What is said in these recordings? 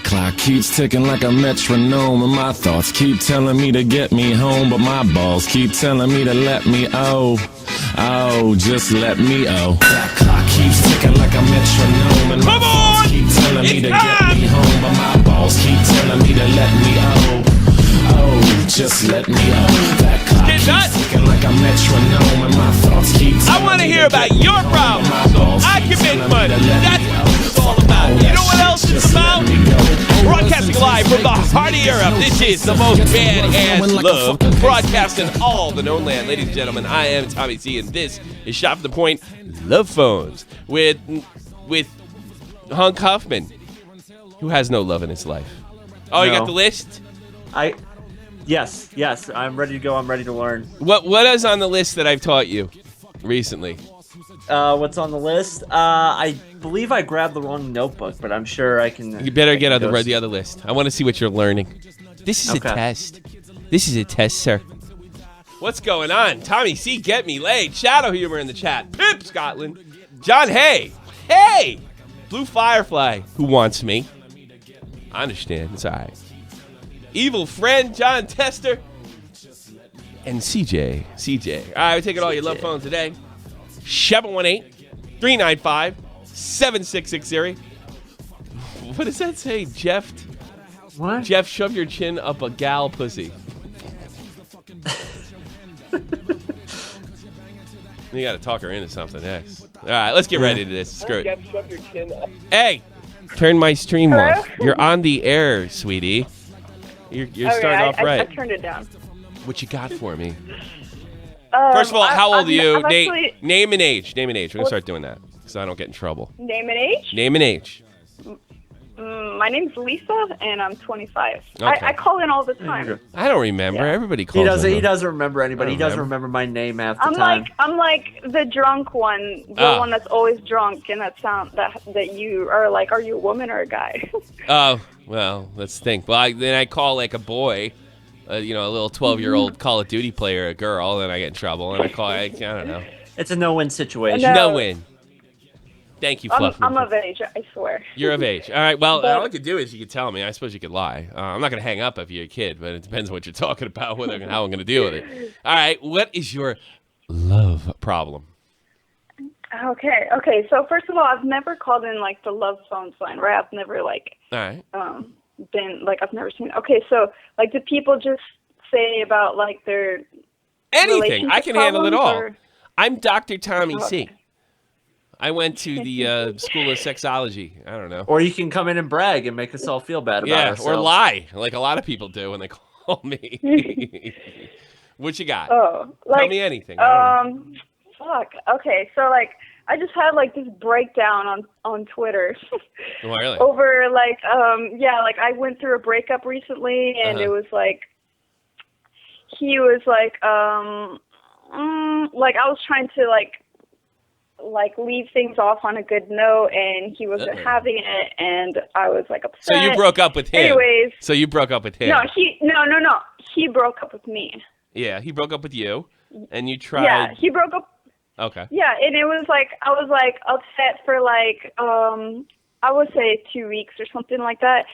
clock keeps ticking like a metronome, and my thoughts keep telling me to get me home, but my balls keep telling me to let me just let me That clock keeps ticking like a metronome, and my thoughts keep telling me to get me home, but my balls keep telling me to let me just let me That clock keeps ticking like a metronome, and my thoughts keep telling me. I want to hear about your problems, so I can make money. That's what it's all about. You know what else it's about? Broadcasting live from the heart of Europe. This is the most badass love, broadcasting all the known land. Ladies and gentlemen, I am Tommy C, and this is Shop the Point Love Phones with Hunk Huffman, who has no love in his life. Oh, you got the list? Yes, I'm ready to go. I'm ready to learn. What is on the list that I've taught you recently? What's on the list? I believe I grabbed the wrong notebook, but I'm sure I can. You better get on the other list. I want to see what you're learning. This is a test. This is a test, sir. What's going on? Tommy C, get me laid. Shadow Humor in the chat. Pip Scotland. John Hay. Hey! Blue Firefly, who wants me. I understand. It's all right. Evil Friend, John Tester, and CJ. All right, we're taking all your love phones today. 718-395-7660. What does that say, Jeff? What? Jeff, shove your chin up a gal pussy. You got to talk her into something next. All right, let's get ready to this. Screw it. Jeff, shove your chin up. Hey, turn my stream off. You're on the air, sweetie. You're starting off right. I turned it down. What you got for me? First of all, how old are you? Name and age. We're going to start doing that so I don't get in trouble. Name and age? Name and age. My name's Lisa, and I'm 25. Okay. I call in all the time. I don't remember. Yeah. Everybody calls in. He doesn't remember anybody. He doesn't remember my name half the time. I'm like the drunk one, the one that's always drunk, and that you are like, are you a woman or a guy? Oh, well, let's think. Well, then I call like a boy, a little 12-year-old Call of Duty player, a girl, and I get in trouble, and I don't know. It's a no-win situation. No win. Thank you, Fluff. I'm of age, I swear. You're of age. All right, well, all I could do is you could tell me. I suppose you could lie. I'm not going to hang up if you're a kid, but it depends on what you're talking about, how I'm going to deal with it. All right, what is your love problem? Okay. So first of all, I've never called in like the love phone sign, right? I've never all right. been like I've never seen. Okay, so like do people just say about like their anything? I can handle it all. Or? I'm Dr. Tommy C. I went to the School of Sexology. I don't know. Or you can come in and brag and make us all feel bad about ourselves. Or lie, like a lot of people do when they call me. What you got? Tell me anything. Fuck. Okay, so like I just had like this breakdown on Twitter. Oh, really? Over like like I went through a breakup recently, and it was like he was like I was trying to like leave things off on a good note, and he wasn't having it, and I was like upset. So you broke up with him. Anyways. So you broke up with him. No, he broke up with me. Yeah, he broke up with you, and you tried. Yeah, he broke up. Okay. Yeah, and it was like I was like upset for like I would say 2 weeks or something like that.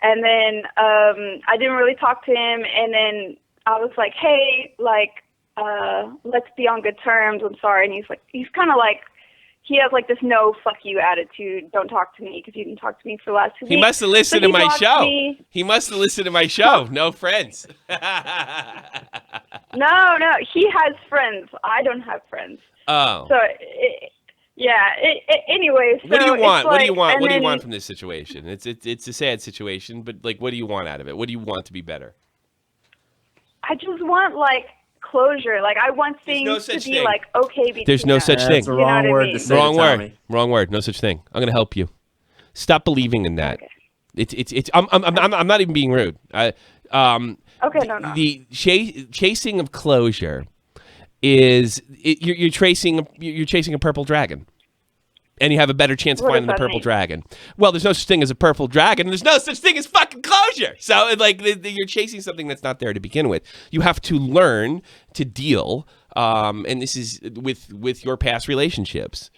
And then I didn't really talk to him, and then I was like, hey, like let's be on good terms. I'm sorry. And he's kind of like, he has like this no fuck you attitude. Don't talk to me because you didn't talk to me for the last 2 weeks. He must have listened to my show. He must have listened to my show. No friends. No, he has friends. I don't have friends. Oh. So, anyway. So what do you want? Like, what do you want? What do you want from this situation? It's a sad situation, but like, what do you want out of it? What do you want to be better? I just want like closure. Like I want things to be like okay between There's no such thing. That's the wrong word to say. Wrong word. No such thing. I'm gonna help you. Stop believing in that. Okay. It's. I'm not even being rude. Okay. No. The chasing of closure is you're chasing a purple dragon, and you have a better chance of finding the purple dragon. Well, there's no such thing as a purple dragon, and there's no such thing as fucking closure. So, like, you're chasing something that's not there to begin with. You have to learn to deal, and this is with your past relationships.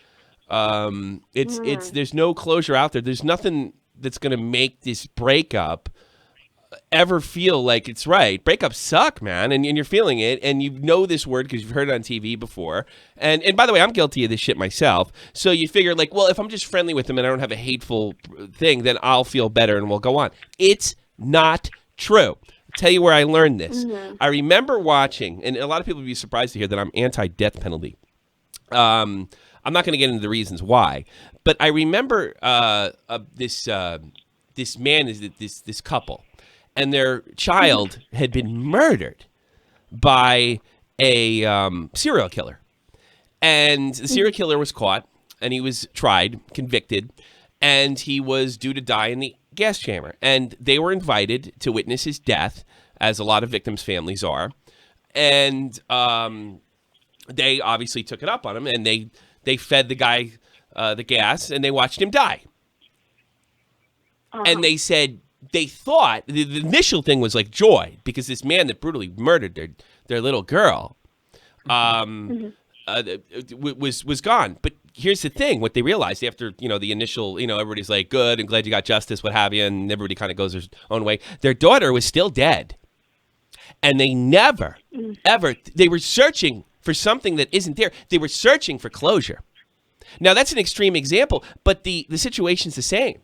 There's no closure out there. There's nothing that's going to make this breakup ever feel like it's right. Breakups suck, man, and you're feeling it, and you know this word because you've heard it on TV before. And by the way, I'm guilty of this shit myself. So you figure like, well, if I'm just friendly with them and I don't have a hateful thing, then I'll feel better and we'll go on. It's not true. I'll tell you where I learned this. I remember watching, and a lot of people would be surprised to hear that I'm anti-death penalty. I'm not going to get into the reasons why, but I remember this couple, and their child had been murdered by a serial killer. And the serial killer was caught, and he was tried, convicted, and he was due to die in the gas chamber. And they were invited to witness his death, as a lot of victims' families are. And they obviously took it up on him, and they fed the guy the gas, and they watched him die. And they said they thought the initial thing was like joy because this man that brutally murdered their little girl was gone. But here's the thing: what they realized after the initial everybody's like good and glad you got justice, what have you, and everybody kind of goes their own way. Their daughter was still dead, and they never ever they were searching for something that isn't there. They were searching for closure. Now that's an extreme example, but the situation's the same.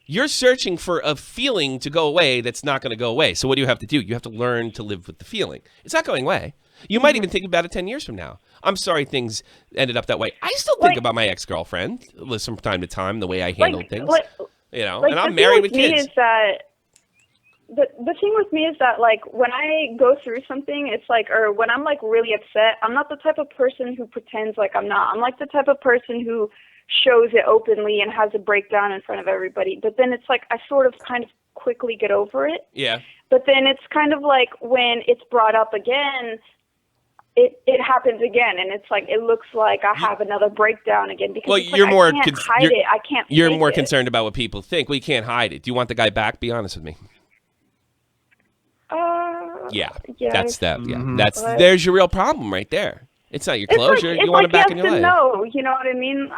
You're searching for a feeling to go away that's not going to go away. So what do you have to do? You have to learn to live with the feeling. It's not going away. You might even think about it 10 years from now. I'm sorry things ended up that way. I still think about my ex-girlfriend from time to time, the way I handled things. And I'm married with kids. The thing with me is that, like, when I go through something, it's like, or when I'm, like, really upset, I'm not the type of person who pretends like I'm not. I'm, like, the type of person who shows it openly and has a breakdown in front of everybody. But then it's like I sort of kind of quickly get over it. Yeah. But then it's kind of like when it's brought up again, it happens again, and it's like it looks like I have another breakdown again because you're more I can't hide it. I can't. You're more concerned about what people think. Well, you can't hide it. Do you want the guy back? Be honest with me. Yeah. That's that. Yeah. There's your real problem right there. It's not your closure. You want it back in your life. No, you know what I mean?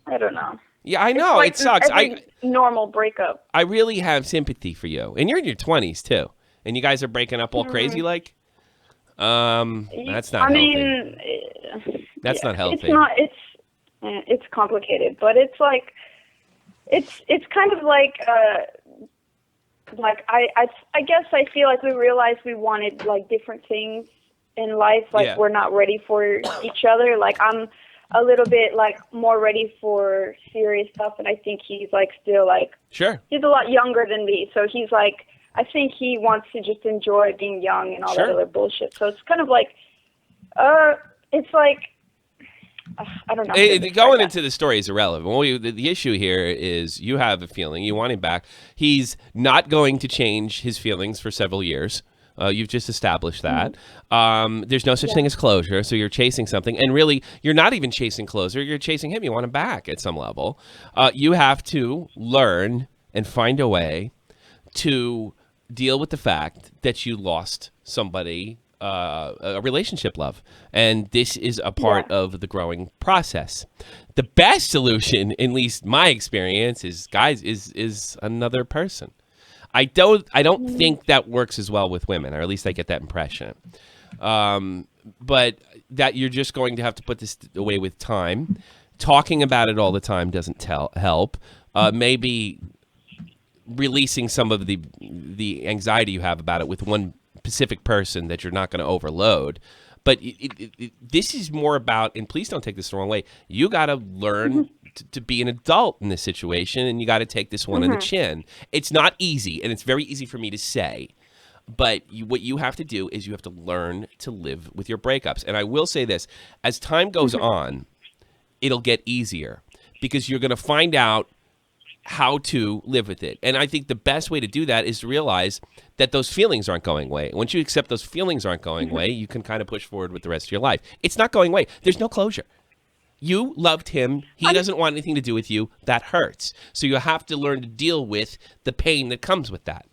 I don't know. Yeah, I know. Like it sucks. Normal breakup. I really have sympathy for you. And you're in your 20s, too. And you guys are breaking up all crazy like? That's not healthy. That's not healthy. It's complicated, but it's like, it's kind of like I guess I feel like we realized we wanted like different things in life. Like we're not ready for each other. Like I'm a little bit like more ready for serious stuff, and I think he's like still like he's a lot younger than me, so he's like I think he wants to just enjoy being young and all that other bullshit. So it's kind of like it's like I don't know. Going into the story is irrelevant. Well, the issue here is you have a feeling you want him back. He's not going to change his feelings for several years. You've just established that. There's no such thing as closure, so you're chasing something. And really, you're not even chasing closure. You're chasing him. You want him back at some level. You have to learn and find a way to deal with the fact that you lost somebody, a relationship love. And this is a part of the growing process. The best solution, at least my experience, is, guys, is another person. I don't think that works as well with women, or at least I get that impression. But that you're just going to have to put this away with time. Talking about it all the time doesn't help. Maybe releasing some of the anxiety you have about it with one specific person that you're not going to overload. But this is more about, and please don't take this the wrong way, you got to learn to be an adult in this situation, and you got to take this one on the chin. It's not easy, and it's very easy for me to say, but what you have to do is you have to learn to live with your breakups. And I will say this, as time goes on, it'll get easier because you're going to find out how to live with it. And I think the best way to do that is to realize that those feelings aren't going away. Once you accept those feelings aren't going away, you can kind of push forward with the rest of your life. It's not going away. There's no closure. You loved him. He doesn't want anything to do with you. That hurts. So you have to learn to deal with the pain that comes with that.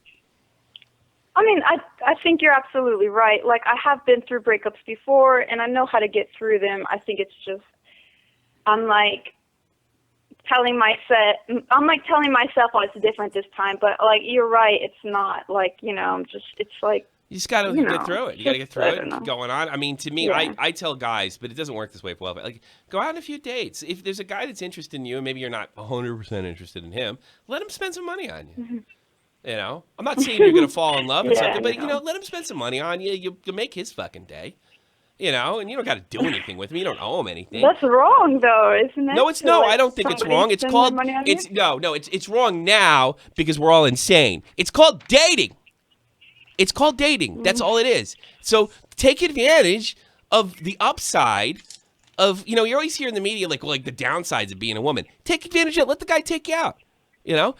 I mean, I think you're absolutely right. Like, I have been through breakups before, and I know how to get through them. I think it's just, I'm like, telling myself, oh, it's different this time. But like, you're right, it's not. Like, it's like. You just gotta get through it. You gotta get through it. Keep going on. I mean, to me, Yeah. I tell guys, but it doesn't work this way for well. But like, go out on a few dates. If there's a guy that's interested in you, and maybe you're not 100% interested in him, let him spend some money on you. Mm-hmm. I'm not saying you're gonna fall in love or Yeah, something, but let him spend some money on you. You'll make his fucking day. And you don't got to do anything with him. You don't owe him anything. That's wrong, though, isn't it? No, it's no. I don't think it's wrong. It's called. It's wrong now because we're all insane. It's called dating. It's called dating. That's all it is. So take advantage of the upside of, you always hear in the media like the downsides of being a woman. Take advantage of it. Let the guy take you out.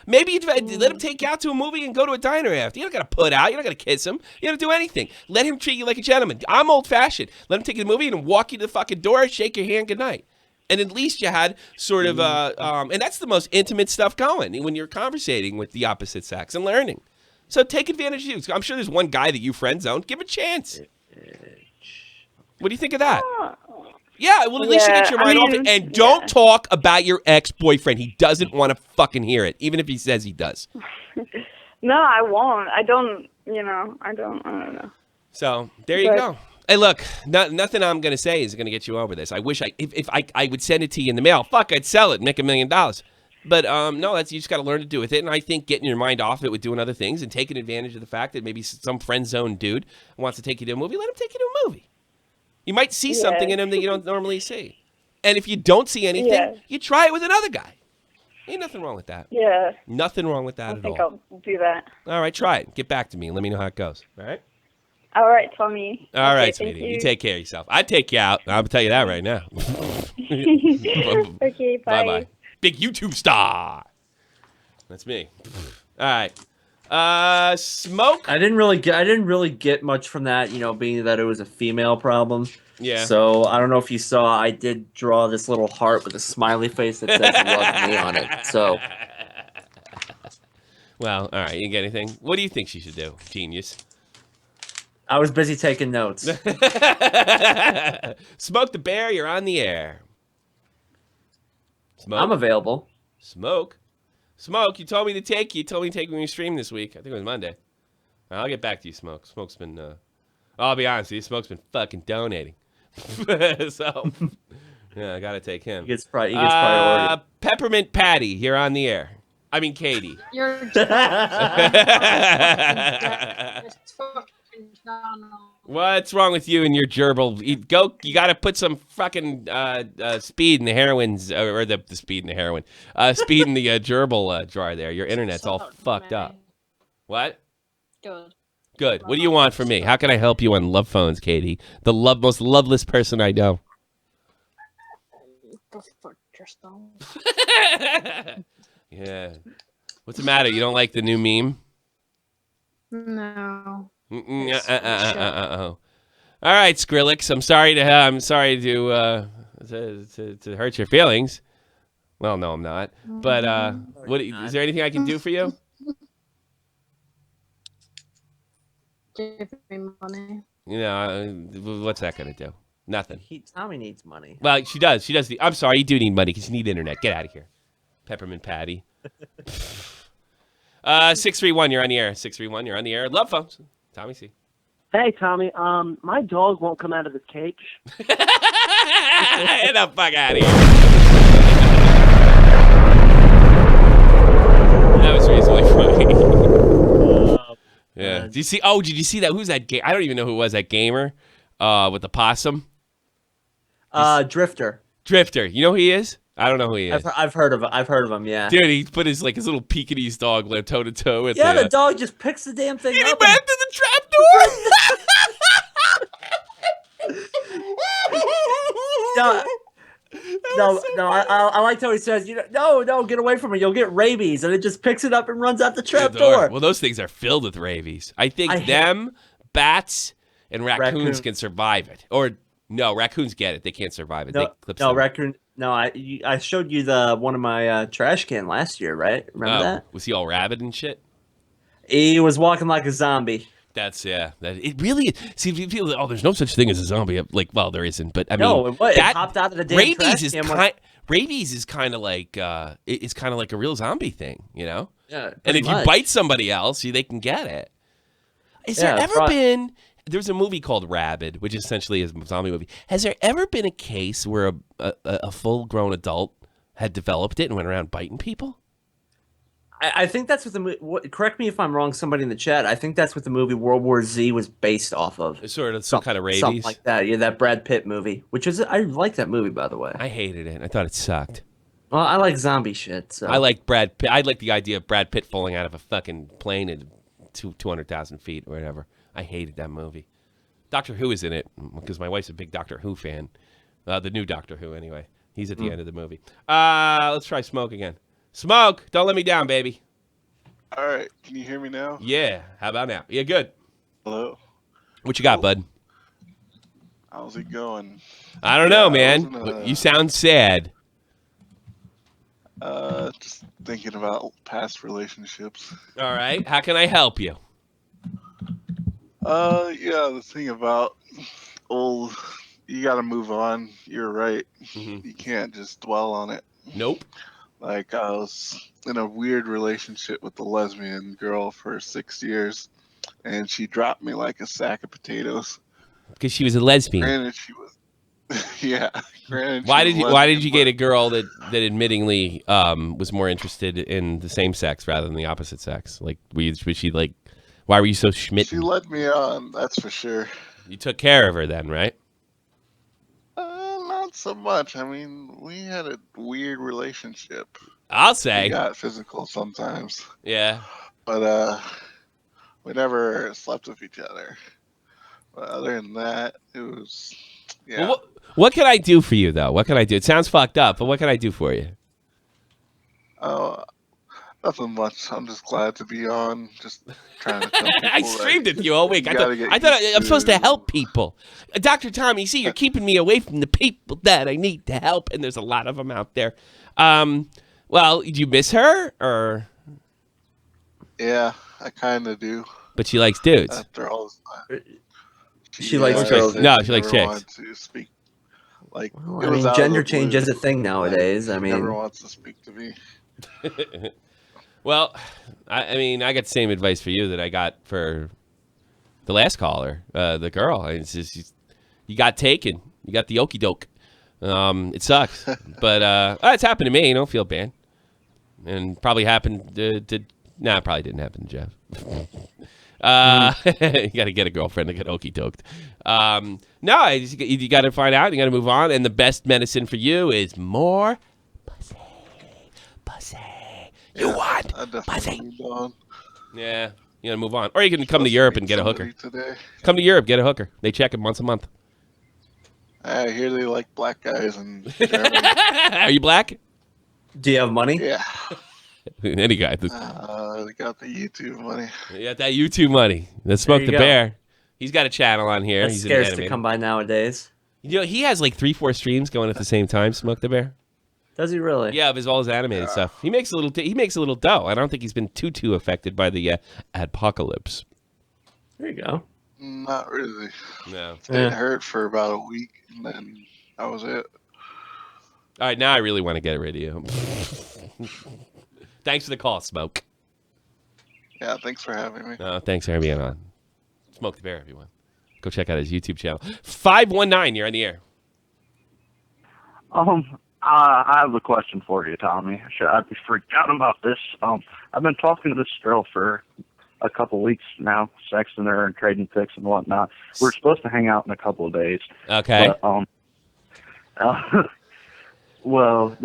Maybe let him take you out to a movie and go to a diner after. You don't got to put out. You don't got to kiss him. You don't do anything. Let him treat you like a gentleman. I'm old fashioned. Let him take you to the movie and walk you to the fucking door, shake your hand, good night. And at least you had sort of and that's the most intimate stuff going when you're conversating with the opposite sex and learning. So take advantage of you. I'm sure there's one guy that you friend zone. Give him a chance. What do you think of that? Yeah, well, at least you get your mind off it. And don't talk about your ex-boyfriend. He doesn't want to fucking hear it, even if he says he does. No, I won't. I don't know. So there you go. Hey, look, nothing I'm going to say is going to get you over this. I wish if I would send it to you in the mail. Fuck, I'd sell it and make $1 million. But no, you just got to learn to do with it. And I think getting your mind off it with doing other things and taking advantage of the fact that maybe some friend zone dude wants to take you to a movie, let him take you to a movie. You might see something in him that you don't normally see. And if you don't see anything, you try it with another guy. Ain't nothing wrong with that. Yeah. Nothing wrong with that I think I'll do that. All right, try it. Get back to me and let me know how it goes. All right? All right, Tommy. All right, sweetie. You take care of yourself. I'd take you out. I'll tell you that right now. Okay, bye. Bye-bye. Big YouTube star. That's me. All right. Smoke. I didn't really get much from that, being that it was a female problem. Yeah. So I don't know if you saw, I did draw this little heart with a smiley face that says "love me" on it. So. Well, all right. You get anything? What do you think she should do? Genius. I was busy taking notes. Smoke the Bear. You're on the air. Smoke. I'm available. Smoke, you told me to take you. You told me to take me when you stream this week. I think it was Monday. I'll get back to you, Smoke. Smoke's been, I'll be honest with you, Smoke's been fucking donating. So, yeah, I got to take him. He gets priority. Peppermint Patty, you're on the air. I mean, Katie. You're What's wrong with you and your gerbil? You got to put some fucking speed in the heroin's, or the speed in the heroin. Speed in the gerbil jar there. Your internet's all fucked up. What? Good. What do you want from me? How can I help you on love phones, Katie? The most loveless person I know. Go fuck yourself. Yeah. What's the matter? You don't like the new meme? No. All right, Skrillex. I'm sorry to hurt your feelings. Well, no, I'm not. But is there anything I can do for you? Give me money. What's that gonna do? Nothing. Tommy needs money. Well, she does. I'm sorry, you do need money because you need internet. Get out of here, Peppermint Patty. 631, you're on the air. 631, you're on the air. Love phones. Tommy C. Hey, Tommy. My dog won't come out of his cage. Get the fuck out of here. That was reasonably funny. Yeah. Did you see? Oh, did you see that? Who's that? I don't even know who it was. That gamer, with the possum. Drifter. Drifter. You know who he is? I don't know who he is. I've heard of him. Yeah. Dude, he put his little Pekingese dog toe to toe with. Yeah, the dog just picks the damn thing and up. He ran through the trap door. No. I liked how he says, no, get away from it. You'll get rabies, and it just picks it up and runs out the trap door. Well, those things are filled with rabies. I think bats and raccoons can survive it. Or no, raccoons get it. They can't survive it. Raccoon. No, I showed you one of my trash can last year, right? Remember that? Was he all rabid and shit? He was walking like a zombie. That it really. See, there's no such thing as a zombie. Well, there isn't, but I mean, it hopped out of the damn trash can. Rabies is kind of like it's kind of like a real zombie thing, you know. Yeah, And if much. you bite somebody else, they can get it. Has there ever been? There's a movie called Rabies, which essentially is a zombie movie. Has there ever been a case where a full-grown adult had developed it and went around biting people? I think that's what the movie. Correct me if I'm wrong. Somebody in the chat. I think that's what the movie World War Z was based off of. It's sort of some kind of Rabies, something like that. Yeah, that Brad Pitt movie, which is I like that movie, by the way. I hated it. I thought it sucked. Well, I like zombie shit. So. I like Brad Pitt. I like the idea of Brad Pitt falling out of a fucking plane at 200,000 feet or whatever. I hated that movie. Doctor Who is in it because my wife's a big Doctor Who fan. The new Doctor Who, anyway. He's at the end of the movie. Let's try Smoke again. Smoke, don't let me down, baby. All right, can you hear me now? Yeah, how about now? Yeah, good. Hello. What you got, bud? How's it going? I don't know, man. You sound sad. Just thinking about past relationships. All right, how can I help you? Yeah, the thing about you gotta move on. You're right. Mm-hmm. You can't just dwell on it. Nope. Like, I was in a weird relationship with a lesbian girl for 6 years, and she dropped me like a sack of potatoes. Because she was a lesbian. Granted, she was. Yeah. Granted, Why she did you get a girl that admittingly was more interested in the same sex rather than the opposite sex? Like, was she like? Why were you so schmitten? She led me on. That's for sure. You took care of her then, right? Not so much. I mean, we had a weird relationship. I'll say. We got physical sometimes. Yeah. But we never slept with each other. But other than that, it was yeah. Well, what can I do for you though? What can I do? It sounds fucked up, but what can I do for you? Oh, nothing much. I'm just glad to be on. Just trying to tell people I streamed it to you all week. I thought I'm I'm supposed to help people. Dr. Tommy, see, you're keeping me away from the people that I need to help, and there's a lot of them out there. Well, do you miss her, or? Yeah, I kind of do. But she likes dudes. After all this time. She likes like girls. said, No, she she likes never chicks. wanted to speak. Like, Well, it I was mean, out of gender the change blue. is a thing nowadays. I She mean, never wants to speak to me. Well, I mean, I got the same advice for you that I got for the last caller, the girl. It's just you got taken. You got the okey doke. It sucks, but it's happened to me. Don't feel bad. And probably happened to it probably didn't happen to Jeff. You got to get a girlfriend to get okey doked. No, you got to find out. You got to move on. And the best medicine for you is more pussy. Pussy. You want pussy. Yeah, you got to move on. Or you can come to Europe and get a hooker. Today. Come to Europe, get a hooker. They check him once a month. I hear they like black guys in Germany. Are you black? do you have money? Yeah. Any guy. They got the YouTube money. You got that YouTube money. Let's smoke you the go. bear. He's got a channel on here. That's He's scarce an to animator. come by nowadays. You know, he has like 3-4 streams going at the same time. Smoke the bear. Does he really? Yeah, of all his animated stuff. He makes a little. He makes a little dough. I don't think he's been too affected by the adpocalypse. There you go. Not really. No. It hurt for about a week, and then that was it. All right, now I really want to get rid of you. Thanks for the call, Smoke. Yeah, thanks for having me. Thanks for being on. Smoke the bear, everyone. Go check out his YouTube channel. 519, you're on the air. I have a question for you, Tommy. Should I be freaked out about this? I've been talking to this girl for a couple weeks now, sexting her and trading pics and whatnot. We're supposed to hang out in a couple of days. Okay. But, well,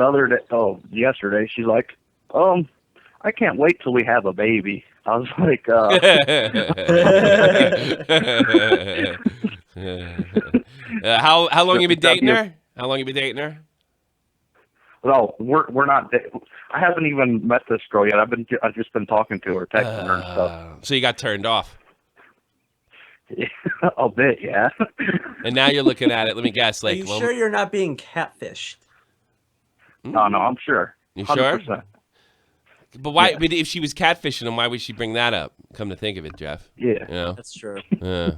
yesterday, she's like, I can't wait till we have a baby. I was like, how long you been dating her? How long you been dating her? No, we're not. I haven't even met this girl yet. I've just been talking to her, texting her and stuff. So you got turned off. A bit, yeah. And now you're looking at it. Let me guess. Are Like, you sure you're not being catfished? No, I'm sure. You 100%. sure? But why? Yeah. But if she was catfishing him, why would she bring that up? Come to think of it, Jeff. Yeah. You know? That's true. Yeah.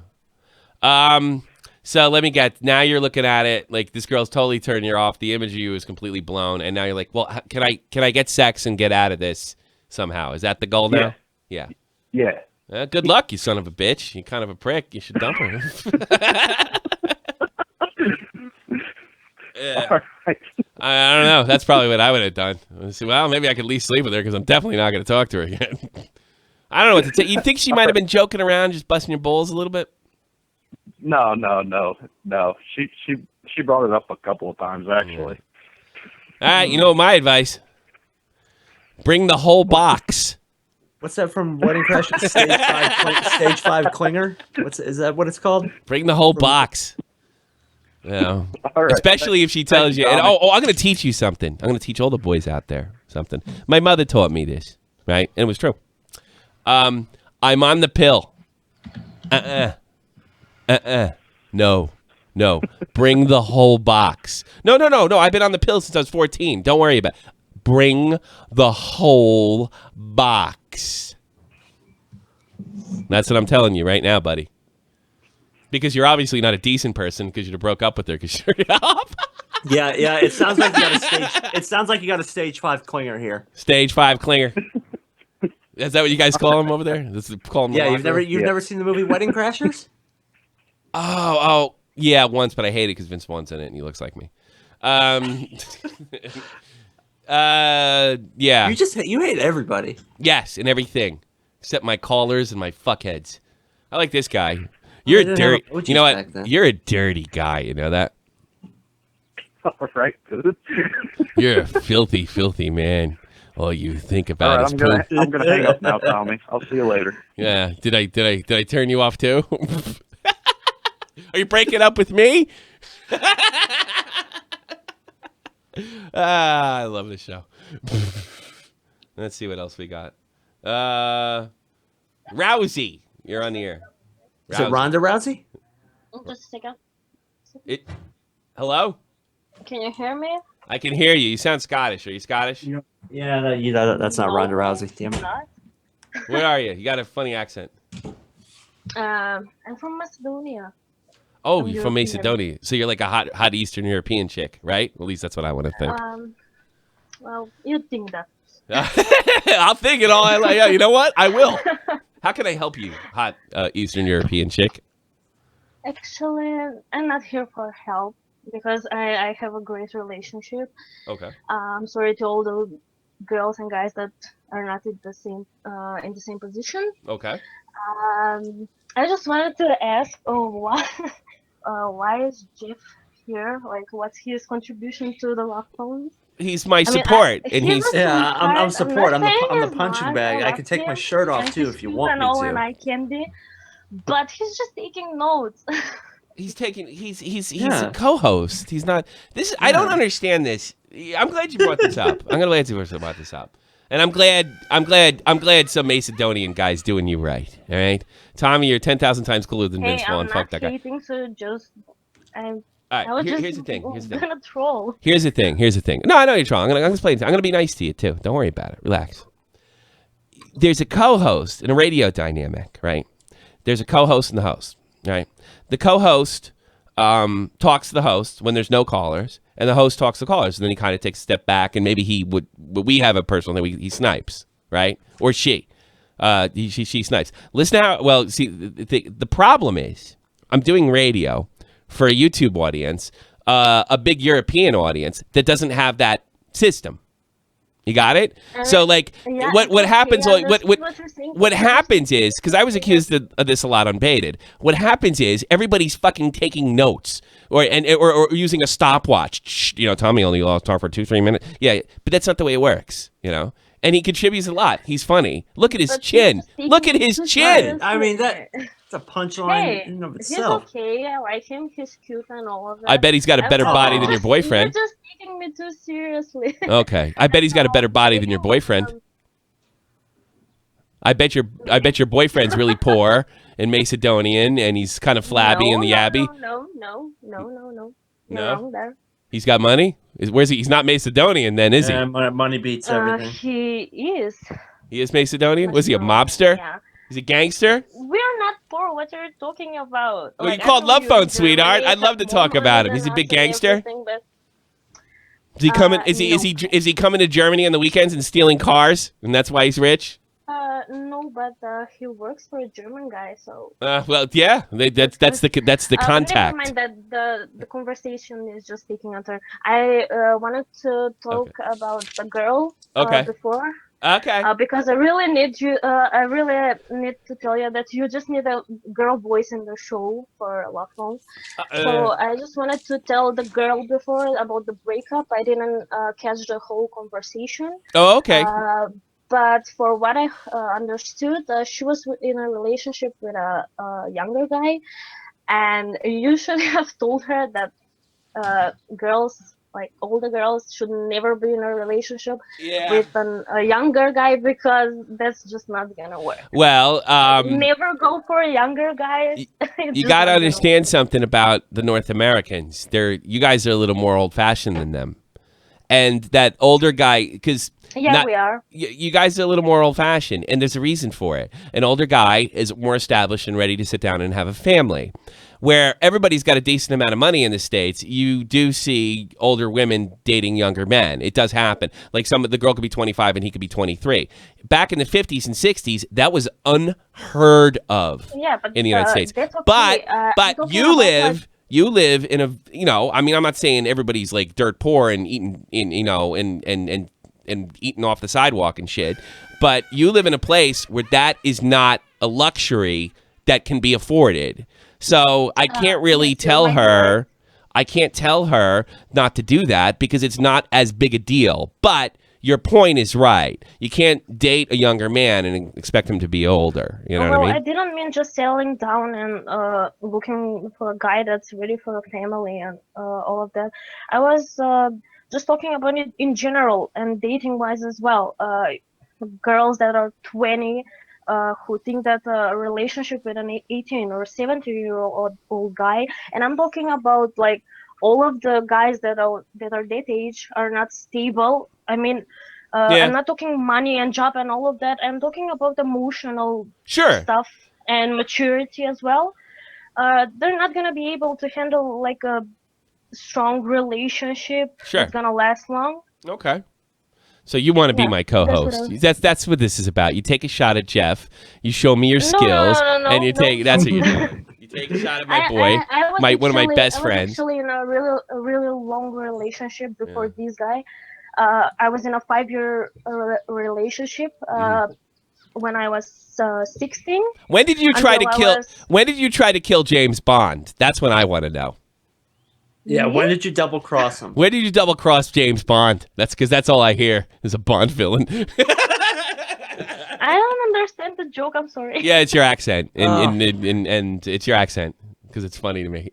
So let me get. Now you're looking at it like this girl's totally turning you off. The image of you is completely blown, and now you're like, well, can I get sex and get out of this somehow? Is that the goal now? Yeah. Yeah. Good luck, you son of a bitch. You're kind of a prick. You should dump her. Yeah. All right. I don't know. That's probably what I would have done. Well, maybe I could at least sleep with her because I'm definitely not going to talk to her again. I don't know what to say. You think she might have been joking around, just busting your balls a little bit? No. She brought it up a couple of times actually. All right, you know my advice. Bring the whole box. What's that from Wedding Crashers? Stage 5 clinger? Is that what it's called? Bring the whole box. You know, Right. especially if she tells you, and, I'm going to teach you something. I'm going to teach all the boys out there something. My mother taught me this, right? And it was true. I'm on the pill. No. Bring the whole box. No. I've been on the pill since I was 14. Don't worry about it. Bring the whole box. That's what I'm telling you right now, buddy. Because you're obviously not a decent person because you'd have broke up with her because you're up. Yeah. It sounds like you got a stage. It sounds like you got a stage 5 clinger here. Stage 5 clinger. Is that what you guys call him over there? This is call him. Yeah, you've never seen the movie Wedding Crashers? Oh, yeah, once, but I hate it because Vince Vaughn's in it and he looks like me. Yeah. You hate everybody. Yes, and everything except my callers and my fuckheads. I like this guy. You're a dirty. You know what? You're a dirty guy. You know that? All right, dude. You're a filthy, filthy man. All you think about is poop. I'm gonna hang up now, Tommy. I'll see you later. Yeah. Did I turn you off too? Are you breaking up with me? I love this show. Let's see what else we got. Rousey, you're on the air. Is it Ronda Rousey? Just a second. Hello? Can you hear me? I can hear you. You sound Scottish. Are you Scottish? Yeah, that's not Ronda Rousey. Damn it. Not. Where are you? You got a funny accent. I'm from Macedonia. Oh, I'm you're from European. Macedonia. So you're like a hot Eastern European chick, right? At least that's what I want to think. Well, you'd think that. I'll think it all. Yeah, you know what? I will. How can I help you, hot Eastern European chick? Actually, I'm not here for help because I have a great relationship. Okay. I'm sorry to all the girls and guys that are not in the same position. Okay. I just wanted to ask, why is Jeff here? Like, what's his contribution to the lock phones? He's my support, and he's I'm support. I'm the he's punching not. bag. I can take my shirt off and too he's if you cute want and me all to. and eye candy, but he's just taking notes. he's a co-host. He's not. This I don't understand this. I'm glad you brought this up. I'm glad you brought this up, and I'm glad some Macedonian guy's doing you right. All right, Tommy, you're 10,000 times cooler than Vince Vaughn. Fuck that guy. Hating, so just All right, here's the thing. Gonna troll. Here's the thing. No, I know you're trolling. I'm gonna explain. I'm gonna be nice to you too. Don't worry about it. Relax. There's a co-host in a radio dynamic, right? There's a co-host and the host, right? The co-host talks to the host when there's no callers, and the host talks to callers, and then he kind of takes a step back, and maybe we have a personal thing. He snipes, right? Or she snipes. Listen out. Well, see, the problem is I'm doing radio for a YouTube audience, a big European audience that doesn't have that system. You got it? So like what happens what happens is, because I was accused of this a lot on Baited, what happens is everybody's fucking taking notes or using a stopwatch. You know, Tommy only lost talk for 2-3 minutes. Yeah, but that's not the way it works, you know. And he contributes a lot. He's funny. Look at his chin. Look at his chin. I mean, that's a punchline in and of itself. He's okay. I like him. He's cute and all of that. I bet he's got a better body than your boyfriend. You're just taking me too seriously. Okay. I bet he's got a better body than your boyfriend. I bet your boyfriend's really poor and Macedonian, and he's kind of flabby in the Abbey. No. No? You're wrong there. He's got money? Where's he? He's not Macedonian then, is he? Money beats everything. He is. He is Macedonian? Was he a mobster? Yeah. He's a gangster? We're not poor. What are you talking about? Well, you I called know Love you're Phone, in sweetheart. Germany, I'd love to have talk more about money him. He's than a big us and gangster? everything, but, Is he coming? no. Is he coming to Germany on the weekends and stealing cars, and that's why he's rich? No, but he works for a German guy, so. Well, yeah, that's the But never contact. mind that the conversation is just taking a turn. I wanted to talk about the girl Okay. before. Okay. Because I really need you. I really need to tell you that you just need a girl voice in the show for a lot long. So I just wanted to tell the girl before about the breakup. I didn't catch the whole conversation. Oh, okay. But for what I understood, she was in a relationship with a younger guy, and you should have told her that girls, like older girls, should never be in a relationship with a younger guy because that's just not gonna work. Well, Never go for a younger guy. you got to understand something about the North Americans. You guys are a little more old-fashioned than them, and that older guy because. Yeah, we are. You guys are a little more old-fashioned, and there's a reason for it. An older guy is more established and ready to sit down and have a family. Where everybody's got a decent amount of money in the States, you do see older women dating younger men. It does happen. Like the girl could be 25 and he could be 23. Back in the 50s and 60s, that was unheard of in the United States. That's okay. But you live in a, I mean, I'm not saying everybody's like dirt poor and eating and eating off the sidewalk and shit. But you live in a place where that is not a luxury that can be afforded. So I can't really tell her. I can't tell her not to do that because it's not as big a deal. But your point is right. You can't date a younger man and expect him to be older. You know what I mean? I didn't mean just settling down and looking for a guy that's ready for a family and all of that. I was just talking about it in general and dating wise as well. Girls that are 20 who think that a relationship with an 18 or 17-year-old guy, and I'm talking about like all of the guys that are that age are not stable. I mean, I'm not talking money and job and all of that. I'm talking about emotional stuff and maturity as well. They're not gonna be able to handle like a strong relationship that's gonna last long. Okay. So you want to be my co-host? That's what this is about. You take a shot at Jeff. You show me your skills, and you take. That's what you're doing. You take a shot at my boy, one of my best friends. I was actually in a really long relationship before this guy. I was in a 5-year relationship. When I was 16. When did you try to kill? When did you try to kill James Bond? That's what I want to know. Yeah, when did you double cross him? When did you double cross James Bond? That's because that's all I hear is a Bond villain. I don't understand the joke. I'm sorry. Yeah, it's your accent, and it's your accent because it's funny to me.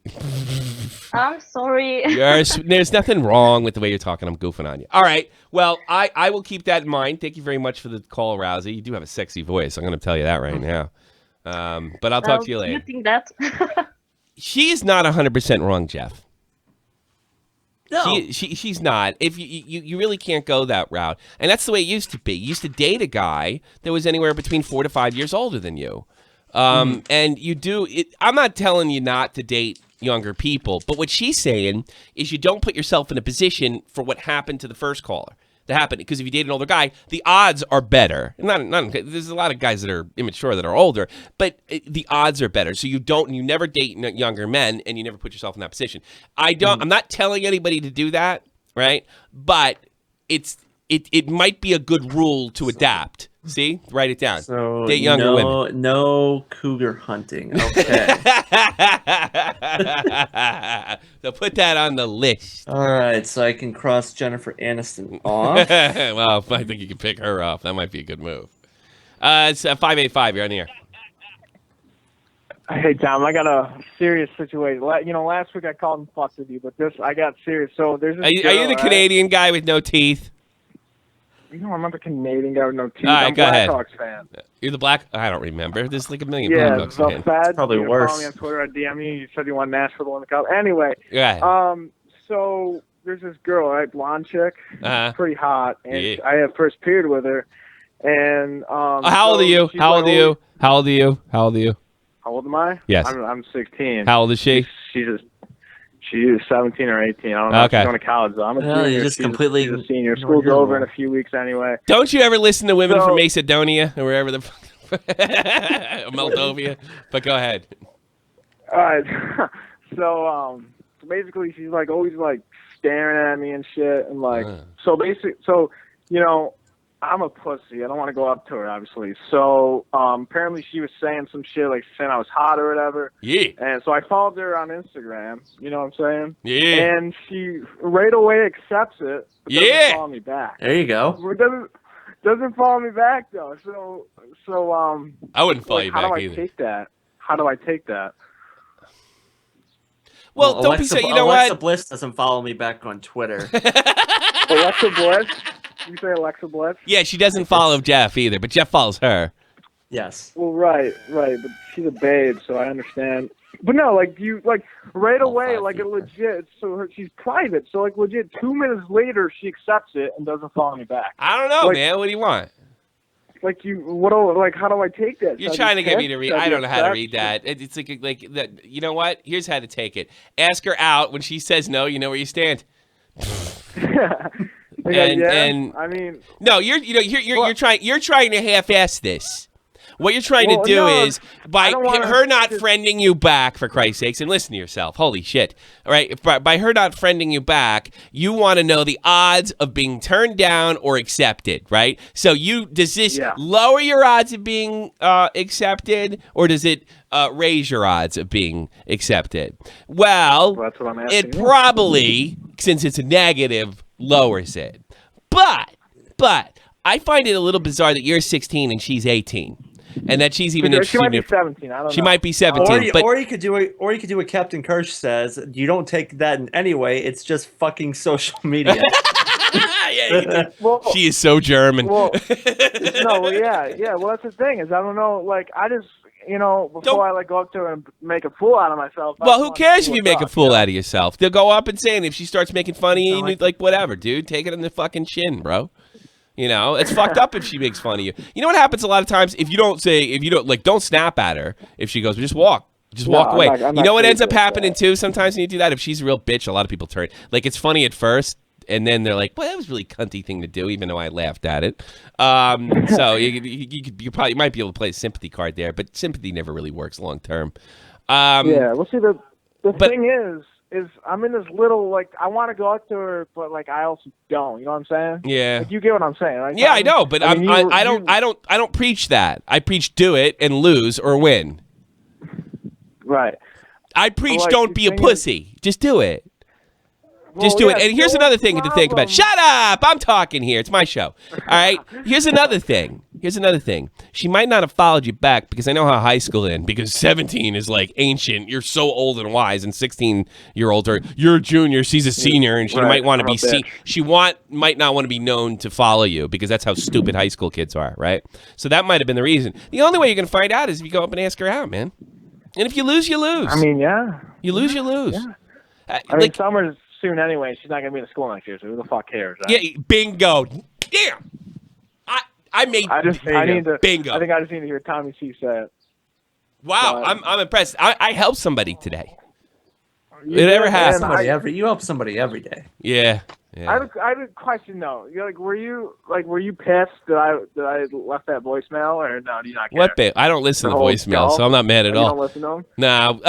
I'm sorry. There's nothing wrong with the way you're talking. I'm goofing on you. All right. Well, I will keep that in mind. Thank you very much for the call, Rousey. You do have a sexy voice. I'm going to tell you that right now. But I'll talk to you later. You think that? She is not 100% wrong, Jeff. No. She's not. If you really can't go that route. And that's the way it used to be. You used to date a guy that was anywhere between 4 to 5 years older than you. And you do it. I'm not telling you not to date younger people, but what she's saying is you don't put yourself in a position for what happened to the first caller. That happened because if you date an older guy, the odds are better. There's a lot of guys that are immature that are older, but the odds are better. So you never date younger men, and you never put yourself in that position. I'm not telling anybody to do that, right? But it might be a good rule to adapt. See, write it down. So date younger women. No cougar hunting. Okay. So put that on the list. All right, so I can cross Jennifer Aniston off. Well, I think you can pick her off. That might be a good move. It's 585. You're on the air. Hey, Tom, I got a serious situation. Last week I called and fucked with you, but I got serious. So there's this Are you the Canadian guy with no teeth? I'm not the Canadian guy with no teeth. All right, I'm a Blackhawks fan. You're the Black? I don't remember. There's like a million Blackhawks fans. Fed, probably worse. Follow me on Twitter at DM you. You said you want Nashville to win the cup. Anyway, so there's this girl, right, blonde chick, pretty hot, and I have first period with her, And how old are you? she's How like, old are you? How old are you? How old are you? How old am I? Yes. I'm 16. How old is she? She's 17 or 18. I don't know. Okay. She's going to college though. I'm a Well, junior. you're just completely she's a senior. ignoring School's your over in role. a few weeks anyway. Don't you ever listen to women So- from Macedonia or wherever the Moldova? But go ahead. All right. So basically, she's like always like staring at me and shit, and like so you know, I'm a pussy. I don't want to go up to her, obviously. So apparently she was saying some shit, like saying I was hot or whatever. Yeah. And so I followed her on Instagram. You know what I'm saying? Yeah. And she right away accepts it. But doesn't follow me back. There you go. It doesn't follow me back though. So I wouldn't follow like, you how back do I either. take that? How do I take that? Well, don't be so. You know Alexa what? Bliss doesn't follow me back on Twitter. Alexa Bliss? You say Alexa Bliss? Yeah, she doesn't follow Jeff either, but Jeff follows her. Yes. Well, right, but she's a babe, so I understand. But no, like you, like right away, like it legit. So she's private, so like legit. 2 minutes later, she accepts it and doesn't follow me back. I don't know, Like- man. What do you want? Like how do I take that? You're Should trying I to be get me to pissed? read. Should I be don't know how to upset? read that. It's like that. You know what? Here's how to take it. Ask her out. When she says no, you know where you stand. And I mean, no, you're trying to half-ass this. What you're trying to do is by her not friending you back, for Christ's sakes, and listen to yourself. Holy shit! All right, by her not friending you back, you want to know the odds of being turned down or accepted, right? So does this lower your odds of being accepted, or does it raise your odds of being accepted? Well, that's what I'm asking. it probably, since it's a negative, lowers it. But I find it a little bizarre that you're 16 and she's 18. And that she's even She might be 17. I don't know. She might be 17. Or you could do what Captain Kirsch says. You don't take that in any way. It's just fucking social media. Well, she is so German. Well, yeah. Well, that's the thing is I don't know. Like I just before I like go up to her and make a fool out of myself. Well, who cares if you make a fool out of yourself? They'll go up and say, and if she starts making fun of you, like whatever, dude, take it in the fucking chin, bro. You know, it's fucked up if she makes fun of you. You know what happens a lot of times if you don't don't snap at her if she goes, just walk away. I'm you know what not ends up crazy like happening that. too? Sometimes when you do that, if she's a real bitch, a lot of people turn. Like it's funny at first, and then they're like, "Well, that was a really cunty thing to do," even though I laughed at it. So you probably might be able to play a sympathy card there, but sympathy never really works long term. Yeah. Well, see the thing is I'm in this little like I want to go up to her, but like I also don't. You know what I'm saying? Yeah. Like, you get what I'm saying, right? Yeah, I know, but I mean, I don't preach that. I preach do it and lose or win. Right. I preach Like, don't be a pussy. Just do it. Just do yeah, it. And here's so another thing to think about. problem- Shut up! I'm talking here. It's my show. All right? Here's another thing. She might not have followed you back because I know how high school is. Because 17 is like ancient. You're so old and wise. And 16-year-olds are, you're a junior, she's a senior, and she Right. might want to I'm a be bitch. might not want to be known to follow you because that's how stupid high school kids are, right? So that might have been the reason. The only way you're gonna find out is if you go up and ask her out, man. And if you lose, you lose. I mean, yeah. You lose, you lose. Yeah. I mean, summer's soon anyway. She's not gonna be in school next year, so who the fuck cares? Right? Yeah, bingo. Damn. I made bingo. I think I just need to hear Tommy C say it. Wow, I'm impressed. I helped somebody today. You It never did, has. man. You help somebody every day. Yeah. I have a question though. You're like, were you pissed that I left that voicemail, or no? Do you not care? What bit? I don't listen to The whole voicemail, show? so I'm not mad at You all. don't listen to them? No,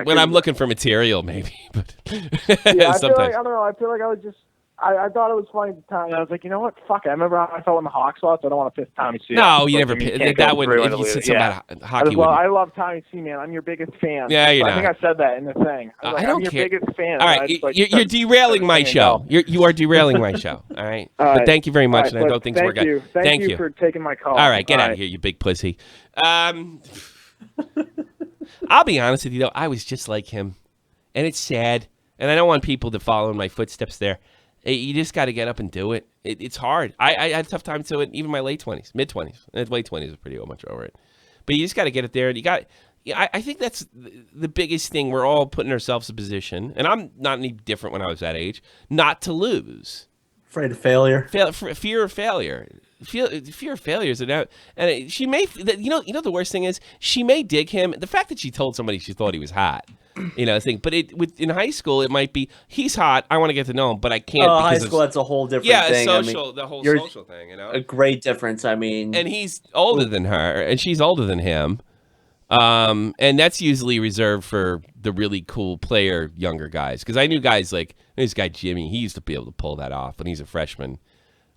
when I'm looking for material, maybe. But Yeah, I feel sometimes. like I don't know. I feel like I was just. I thought it was funny at the time. I was like, you know what? Fuck it. I remember how I felt when the Hawks lost. I don't want to piss Tommy C. No, off. you Like, never. I mean, you can't That go would through if and you lose. said something about hockey. I love Tommy C, man. I'm your biggest fan. Yeah, you're I think not. I said that in the thing. I, was like, I don't I'm your care. biggest fan. All right, I just, like, you're started derailing my singing show. go. You are derailing my show. All right. All But right. thank you very much, All right, and I look, don't think we're thank you. good. Thank you for taking my call. All right, get out right. of here, you big pussy. I'll be honest with you though, I was just like him, and it's sad, and I don't want people to follow in my footsteps there. You just got to get up and do it. It's hard. I had a tough time to it, even my late 20s, mid 20s. Late 20s is pretty much over it. But you just got to get it there, and you got. Yeah, I think that's the biggest thing. We're all putting ourselves in a position, and I'm not any different when I was that age, not to lose. Afraid of failure. Fear of failure. fear of failure is enough. And she may, the worst thing is she may dig him. The fact that she told somebody she thought he was hot, thing. But in high school, it might be he's hot. I want to get to know him, but I can't. Oh, high school, that's a whole different thing. The whole social thing. A great difference. I mean, and he's older than her, and she's older than him. And that's usually reserved for the really cool player younger guys. Because I knew guys like this guy Jimmy. He used to be able to pull that off when he's a freshman.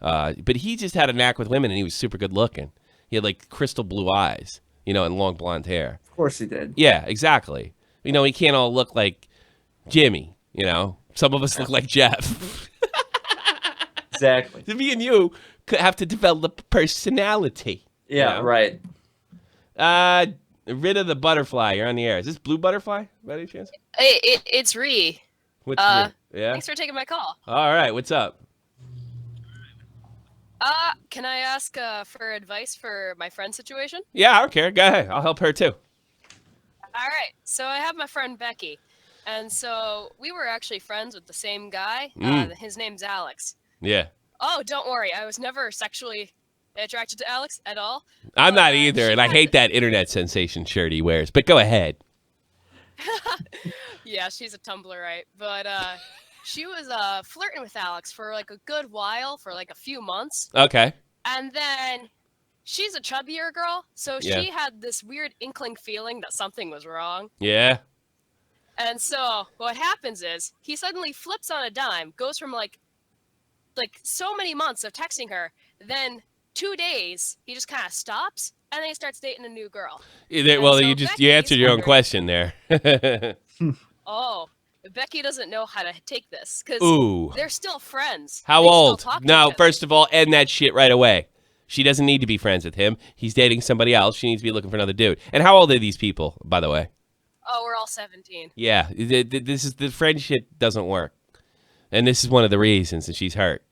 But he just had a knack with women, and he was super good looking. He had like crystal blue eyes, and long blonde hair. Of course he did. Yeah, exactly. He can't all look like Jimmy. Some of us look like Jeff. Exactly. So me and you could have to develop personality. Yeah, right. Rid of the butterfly. You're on the air. Is this blue butterfly by any chance? It's Ree. What's Ree? Yeah. Thanks for taking my call. All right. What's up? Can I ask for advice for my friend's situation? Yeah, I don't care. Go ahead. I'll help her too. All right. So I have my friend Becky, and so we were actually friends with the same guy. His name's Alex. Yeah. Oh, don't worry. I was never sexually attracted to Alex at all. I'm not either, and I hate that internet sensation shirt he wears. But go ahead. Yeah, she's a Tumblrite, but she was flirting with Alex for like a good while, for like a few months. Okay. And then she's a chubbier girl, so she had this weird inkling feeling that something was wrong. Yeah. And so what happens is he suddenly flips on a dime, goes from like so many months of texting her, then 2 days he just kind of stops, and then he starts dating a new girl. Well, so you answered your own question there. Oh, Becky doesn't know how to take this because they're still friends. How old? No, first of all, end that shit right away. She doesn't need to be friends with him. He's dating somebody else. She needs to be looking for another dude. And how old are these people, by the way? Oh, we're all 17. Yeah, the friendship doesn't work, and this is one of the reasons that she's hurt.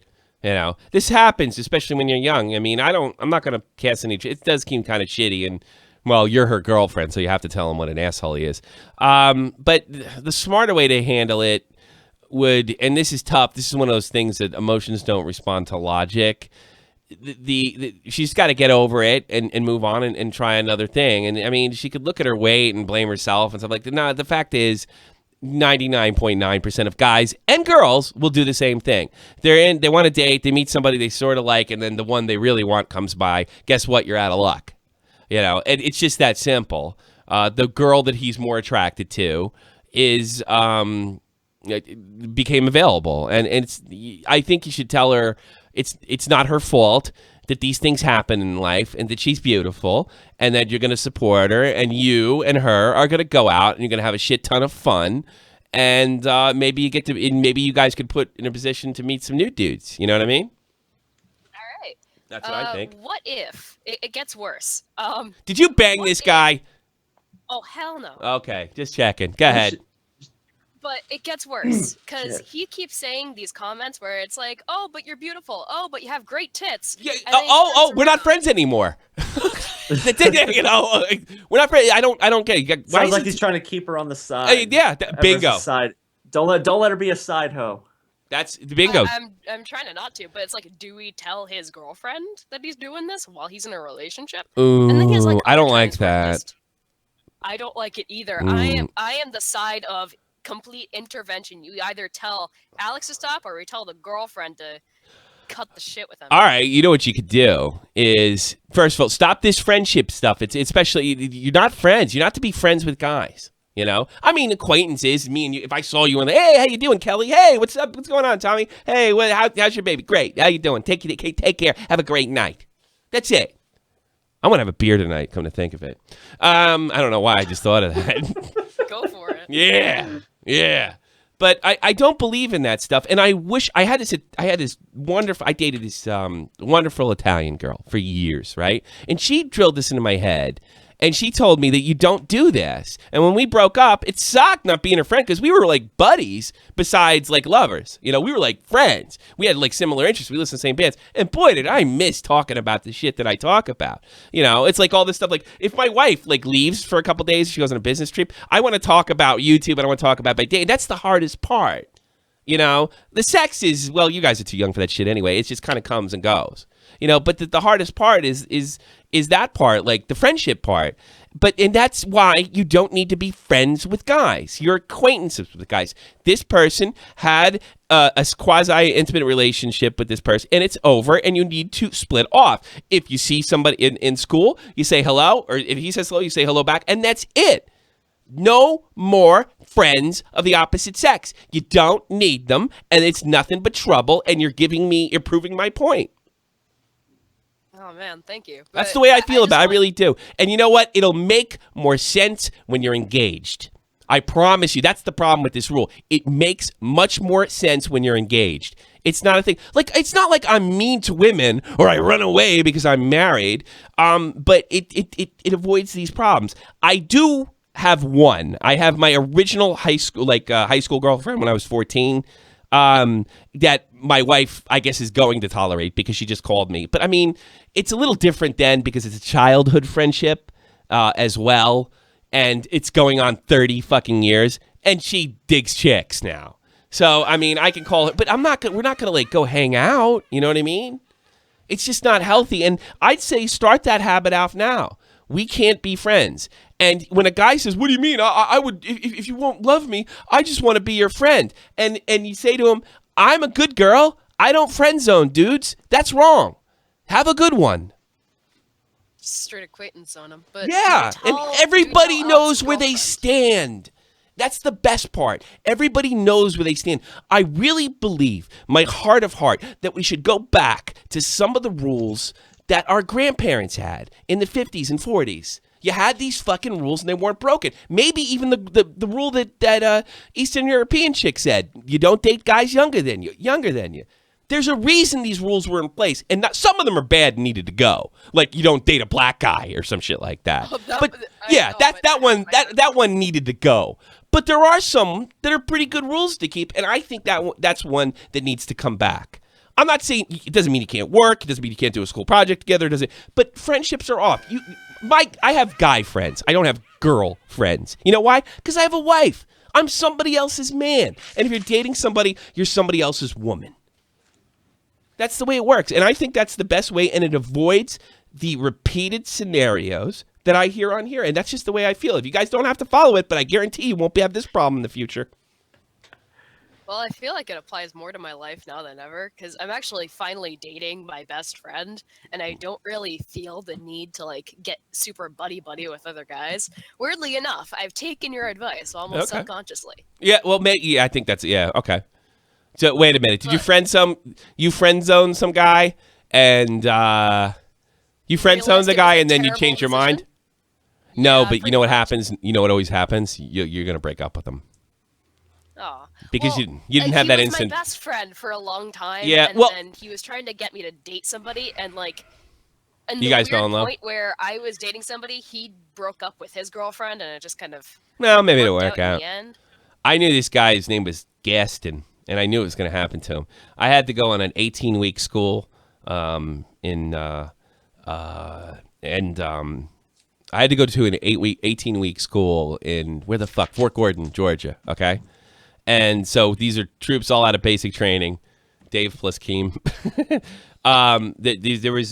This happens, especially when you're young. I mean, I'm not gonna cast any. It does seem kind of shitty, and well, you're her girlfriend, so you have to tell him what an asshole he is. But the smarter way to handle it would, and this is tough. This is one of those things that emotions don't respond to logic. She's got to get over it and move on and try another thing. And I mean, she could look at her weight and blame herself and stuff like that. No, the fact is, 99.9% of guys and girls will do the same thing. They want to date, they meet somebody they sort of like, and then the one they really want comes by. Guess what? You're out of luck. And it's just that simple. The girl that he's more attracted to became available, and I think you should tell her it's not her fault that these things happen in life, and that she's beautiful, and that you're going to support her, and you and her are going to go out, and you're going to have a shit ton of fun, and maybe you guys could put in a position to meet some new dudes. You know what I mean? All right. That's what I think. What if it gets worse? Did you bang this guy? Oh, hell no. Okay, just checking. Go ahead. But it gets worse because he keeps saying these comments where it's like, "Oh, but you're beautiful. Oh, but you have great tits." Yeah. We're not friends anymore. We're not friends. I don't get it. Sounds like he's trying to keep her on the side. Bingo. Side. Don't let her be a side hoe. That's the bingo. I'm trying to not to, but it's like, do we tell his girlfriend that he's doing this while he's in a relationship? Ooh, and then he has I don't like that. I don't like it either. Ooh. I am the side of complete intervention. You either tell Alex to stop or we tell the girlfriend to cut the shit with him. All right, you know what you could do is, first of all, stop this friendship stuff. It's especially, you're not friends. You're not to be friends with guys. I mean, acquaintances. Me and you. If I saw you hey, how you doing, Kelly? Hey, what's up? What's going on, Tommy? Hey, how's your baby? Great. How you doing? Take care. Have a great night. That's it. I want to have a beer tonight. Come to think of it, I don't know why I just thought of that. Go for it. Yeah. But I don't believe in that stuff, and I wish I dated this wonderful Italian girl for years, right? And she drilled this into my head, and she told me that you don't do this. And when we broke up, it sucked not being her friend because we were like buddies besides like lovers. We were like friends. We had like similar interests. We listened to the same bands. And boy, did I miss talking about the shit that I talk about. It's like all this stuff. Like if my wife like leaves for a couple days, she goes on a business trip, I want to talk about YouTube and I want to talk about my day. That's the hardest part. You know, the sex is, well, you guys are too young for that shit anyway. It just kind of comes and goes. You know, but the hardest part is that part, like the friendship part. And that's why you don't need to be friends with guys. You're acquaintances with guys. This person had a quasi-intimate relationship with this person, and it's over, and you need to split off. If you see somebody in school, you say hello, or if he says hello, you say hello back, and that's it. No more friends of the opposite sex. You don't need them, and it's nothing but trouble, and you're proving my point. Oh man, thank you. That's the way I feel about it. I really do. And you know what? It'll make more sense when you're engaged. I promise you. That's the problem with this rule. It makes much more sense when you're engaged. It's not a thing. Like, it's not like I'm mean to women or I run away because I'm married. But it avoids these problems. I do have one. I have my original high school girlfriend when I was 14. That my wife, I guess, is going to tolerate because she just called me. But I mean, it's a little different then because it's a childhood friendship as well. And it's going on 30 fucking years. And she digs chicks now. So, I mean, I can call her, but we're not going to like go hang out. You know what I mean? It's just not healthy. And I'd say start that habit off now. We can't be friends. And when a guy says, what do you mean? I would, if you won't love me, I just want to be your friend. And you say to him, I'm a good girl. I don't friend zone dudes. That's wrong. Have a good one. Straight acquaintance on him. But yeah, and everybody knows where they stand. That's the best part. Everybody knows where they stand. I really believe, my heart of heart, that we should go back to some of the rules that our grandparents had in the 50s and 40s. You had these fucking rules and they weren't broken. Maybe even the rule that Eastern European chick said, you don't date guys younger than you. There's a reason these rules were in place, and some of them are bad and needed to go. Like you don't date a black guy or some shit like that. That one needed to go. But there are some that are pretty good rules to keep, and I think that's one that needs to come back. I'm not saying it doesn't mean you can't work. It doesn't mean you can't do a school project together. Does it? But friendships are off. I have guy friends. I don't have girl friends. You know why? Because I have a wife. I'm somebody else's man. And if you're dating somebody, you're somebody else's woman. That's the way it works. And I think that's the best way, and it avoids the repeated scenarios that I hear on here. And that's just the way I feel. If you guys don't have to follow it, but I guarantee you won't have this problem in the future. Well, I feel like it applies more to my life now than ever because I'm actually finally dating my best friend, and I don't really feel the need to like get super buddy with other guys. Weirdly enough, I've taken your advice almost subconsciously. Yeah, well, I think that's okay. So wait a minute, did you friend zone some guy and you friend zone the guy and then you change your mind? No, but you know what happens? You know what always happens? You're gonna break up with them. Oh. Because you didn't have that instant. He was my best friend for a long time. Yeah, and then he was trying to get me to date somebody, and you guys fell in love. Point where I was dating somebody, he broke up with his girlfriend, and it just kind of maybe it'll work out. In the end. I knew this guy. His name was Gaston, and I knew it was going to happen to him. I had to go on an 18-week school I had to go to an 18-week school in Fort Gordon, Georgia. Okay. And so these are troops all out of basic training, Dave plus Keem. There was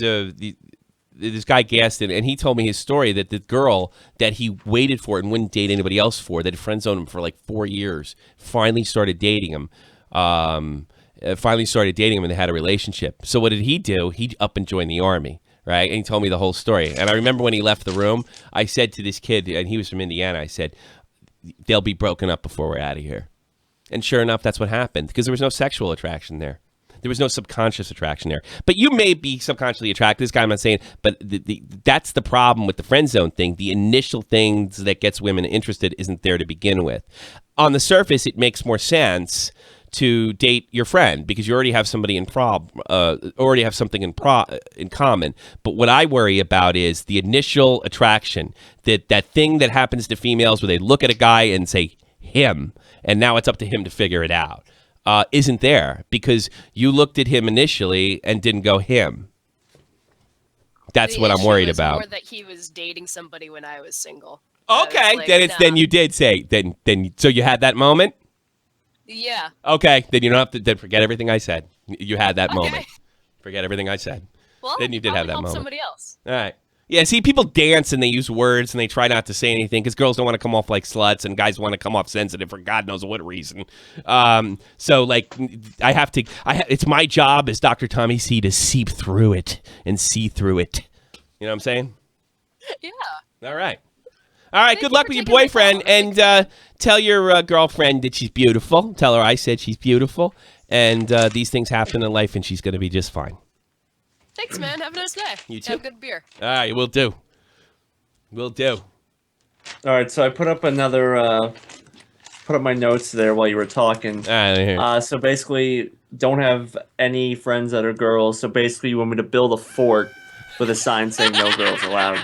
this guy Gaston, and he told me his story that the girl that he waited for and wouldn't date anybody else for, that had friend zoned him for like 4 years, finally started dating him. And they had a relationship. So what did he do? He up and joined the Army. Right. And he told me the whole story. And I remember when he left the room, I said to this kid, and he was from Indiana, I said, they'll be broken up before we're out of here. And sure enough, that's what happened because there was no sexual attraction there. There was no subconscious attraction there. But you may be subconsciously attracted. This guy, I'm not saying, but that's the problem with the friend zone thing. The initial things that gets women interested isn't there to begin with. On the surface, it makes more sense to date your friend because you already have somebody in something in common. But what I worry about is the initial attraction, that thing that happens to females where they look at a guy and say him, and now it's up to him to figure it out. Isn't there because you looked at him initially and didn't go him. That's what I'm worried about. More that he was dating somebody when I was single. Okay, then you did say then. So you had that moment. Yeah. Okay, then you don't have to. Then forget everything I said. You had that moment. Forget everything I said. Well, then you did have that help moment. Somebody else. All right. Yeah, see, people dance and they use words and they try not to say anything because girls don't want to come off like sluts and guys want to come off sensitive for God knows what reason. So, like, it's my job as Dr. Tommy C to seep through it and see through it. You know what I'm saying? Yeah. All right. All right, good luck with your boyfriend and tell your girlfriend that she's beautiful. Tell her I said she's beautiful and these things happen in life and she's going to be just fine. Thanks, man. Have a nice day. You too. Have good beer. All right, we'll do. We'll do. All right, so I put up my notes there while you were talking. So basically, don't have any friends that are girls. So basically, you want me to build a fort with a sign saying no girls allowed.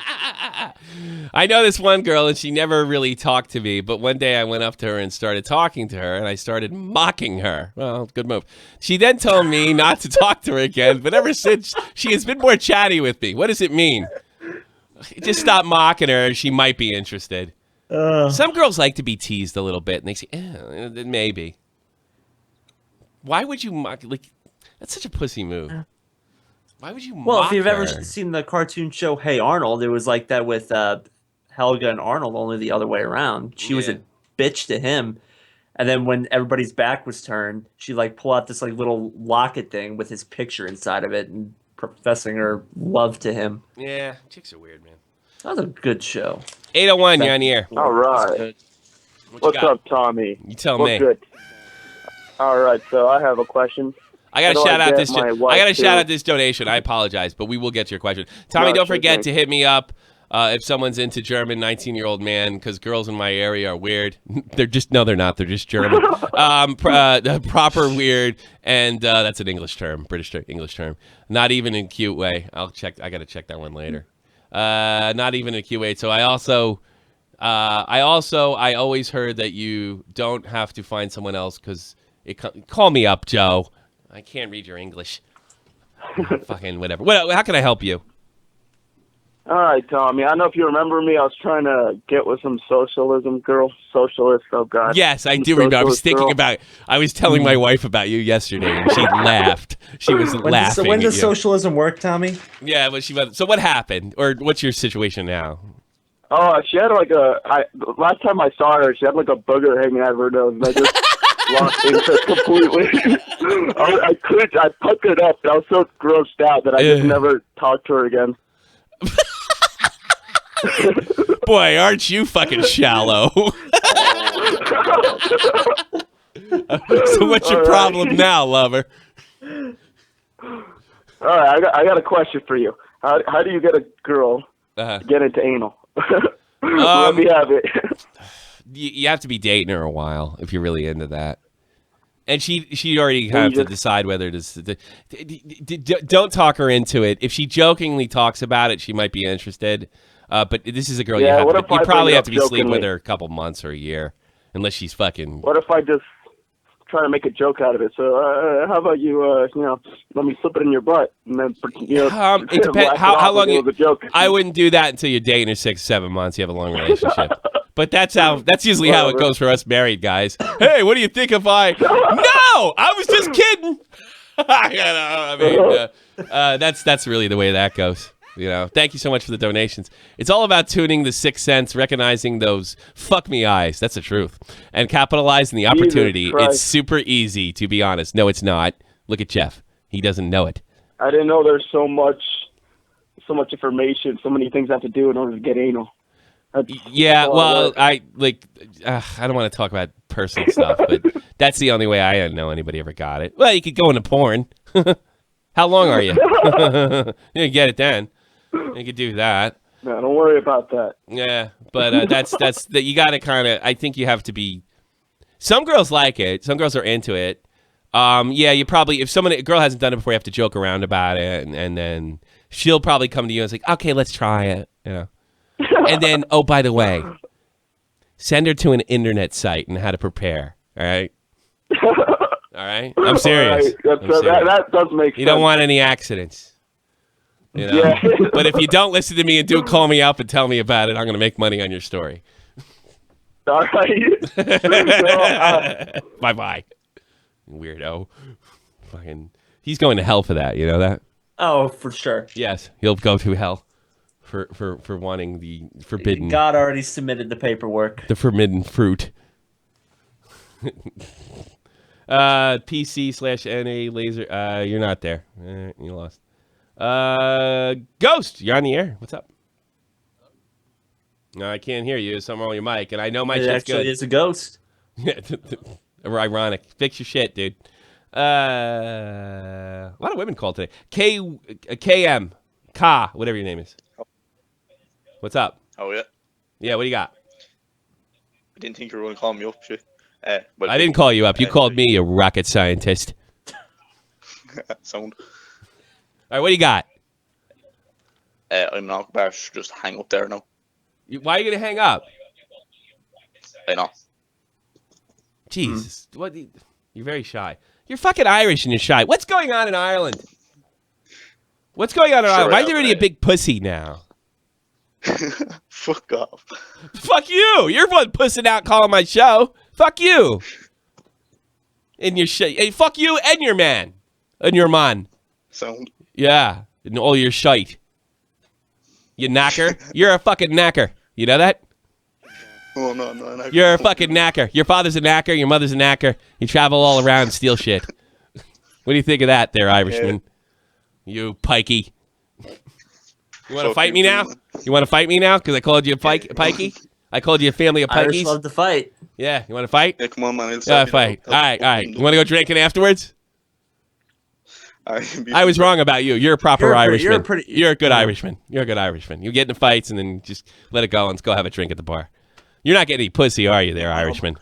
I know this one girl, and she never really talked to me. But one day I went up to her and started talking to her, and I started mocking her. Well, good move. She then told me not to talk to her again, but ever since, she has been more chatty with me. What does it mean? Just stop mocking her. She might be interested. Some girls like to be teased a little bit, and they say, maybe. Why would you mock? Like, that's such a pussy move. Why would you mock Well, if you've her? ever seen the cartoon show Hey Arnold, it was like that with Helga and Arnold, only the other way around. She was a bitch to him, and then when everybody's back was turned, she like pull out this like little locket thing with his picture inside of it and professing her love to him. Yeah, chicks are weird, man. That was a good show. 801, you're on the air. All right. What's up, Tommy? You tell me. Good. All right, so I have a question. I gotta shout out this. Shout out this donation. I apologize, but we will get to your question. Tommy, don't forget to hit me up if someone's into German 19-year-old man, because girls in my area are weird. They're not. They're just German. Proper weird, and that's an English term, British English term. Not even in a cute way. I'll check. I gotta check that one later. Not even in a cute way. So I always heard that you don't have to find someone else because call me up, Joe. I can't read your English. Fucking whatever. How can I help you? All right, Tommy. I don't know if you remember me. I was trying to get with some socialism girl. Socialist, oh, God. Yes, I do remember. I was thinking about it. I was telling my wife about you yesterday, and she laughed. She was laughing. So when does socialism work, Tommy? Yeah, so what happened? Or what's your situation now? Oh, she had last time I saw her, she had like a booger hanging out of her nose, and I just lost interest completely. I puckered up, and I was so grossed out that I just never talked to her again. Boy, aren't you fucking shallow? So what's your problem now, lover? All right, I got a question for you. How do you get a girl get into anal? Let me have it. You have to be dating her a while if you're really into that. And she already have to decide whether to. Don't talk her into it. If she jokingly talks about it, she might be interested. But this is a girl you probably have to be sleeping with her a couple months or a year, unless she's fucking. What if I just try to make a joke out of it? So how about you let me slip it in your butt and then it depends how long it was a joke. I wouldn't do that until you're dating her 6-7 months. You have a long relationship. But that's usually how it goes for us married guys. Hey, what do you think if I? No, I was just kidding. That's really the way that goes. Thank you so much for the donations. It's all about tuning the sixth sense, recognizing those fuck me eyes. That's the truth, and capitalizing the opportunity. It's super easy, to be honest. No, it's not. Look at Jeff. He doesn't know it. I didn't know there's so much information, so many things I have to do in order to get anal. Yeah, well, I don't want to talk about personal stuff, but that's the only way I know anybody ever got it. Well, you could go into porn. How long are you? You get it then. You could do that. No, don't worry about that. Yeah, but that's that. You got to kind of. I think you have to be. Some girls like it. Some girls are into it. Yeah, you probably if a girl hasn't done it before, you have to joke around about it, and then she'll probably come to you and say, "Okay, let's try it." And then, oh, by the way, send her to an internet site and how to prepare. All right. All right. I'm serious. Right. That does make sense. You don't want any accidents. Yeah. But if you don't listen to me and do call me up and tell me about it, I'm going to make money on your story. All right. So, Bye-bye. Weirdo. Fucking, he's going to hell for that. You know that? Oh, for sure. Yes, he'll go to hell for wanting the forbidden. God already submitted the paperwork. The forbidden fruit. PC/NA laser. You're not there. You lost. Ghost, you're on the air. What's up? No, I can't hear you. There's something wrong with your mic, and I know my shit's good. It's a ghost. Or ironic. Fix your shit, dude. A lot of women called today. KM, whatever your name is. What's up? Oh yeah. Yeah, what do you got? I didn't think you were going to call me up, shit. But I didn't call you up. You called me, you rocket scientist. Sound. All right, what do you got? I'm not about to just hang up there now. Why are you gonna hang up? I know. Jesus, what? You're very shy. You're fucking Irish and you're shy. What's going on in Ireland? What's going on in Ireland? Why is there already a big pussy now? Fuck off. Fuck you. You're one pussing out calling my show. Fuck you. And your shit. Hey, fuck you and your man. And your man. Sound. Yeah. And all your shite. You knacker. You're a fucking knacker. You know that? Oh, no. You're a fucking knacker. Your father's a knacker. Your mother's a knacker. You travel all around and steal shit. What do you think of that there, Irishman? Yeah. You pikey. You want to fight me now? You want to fight me now? Because I called you a pikey? I called you a family of pikeys? Irish love to fight. Yeah. You want to fight? Yeah, come on, man. Fight. All right. You want to go drinking afterwards? I was wrong about you. You're a proper Irishman. You're a good Irishman. You're a good Irishman. You get into fights and then just let it go and go have a drink at the bar. You're not getting any pussy, are you there, Irishman?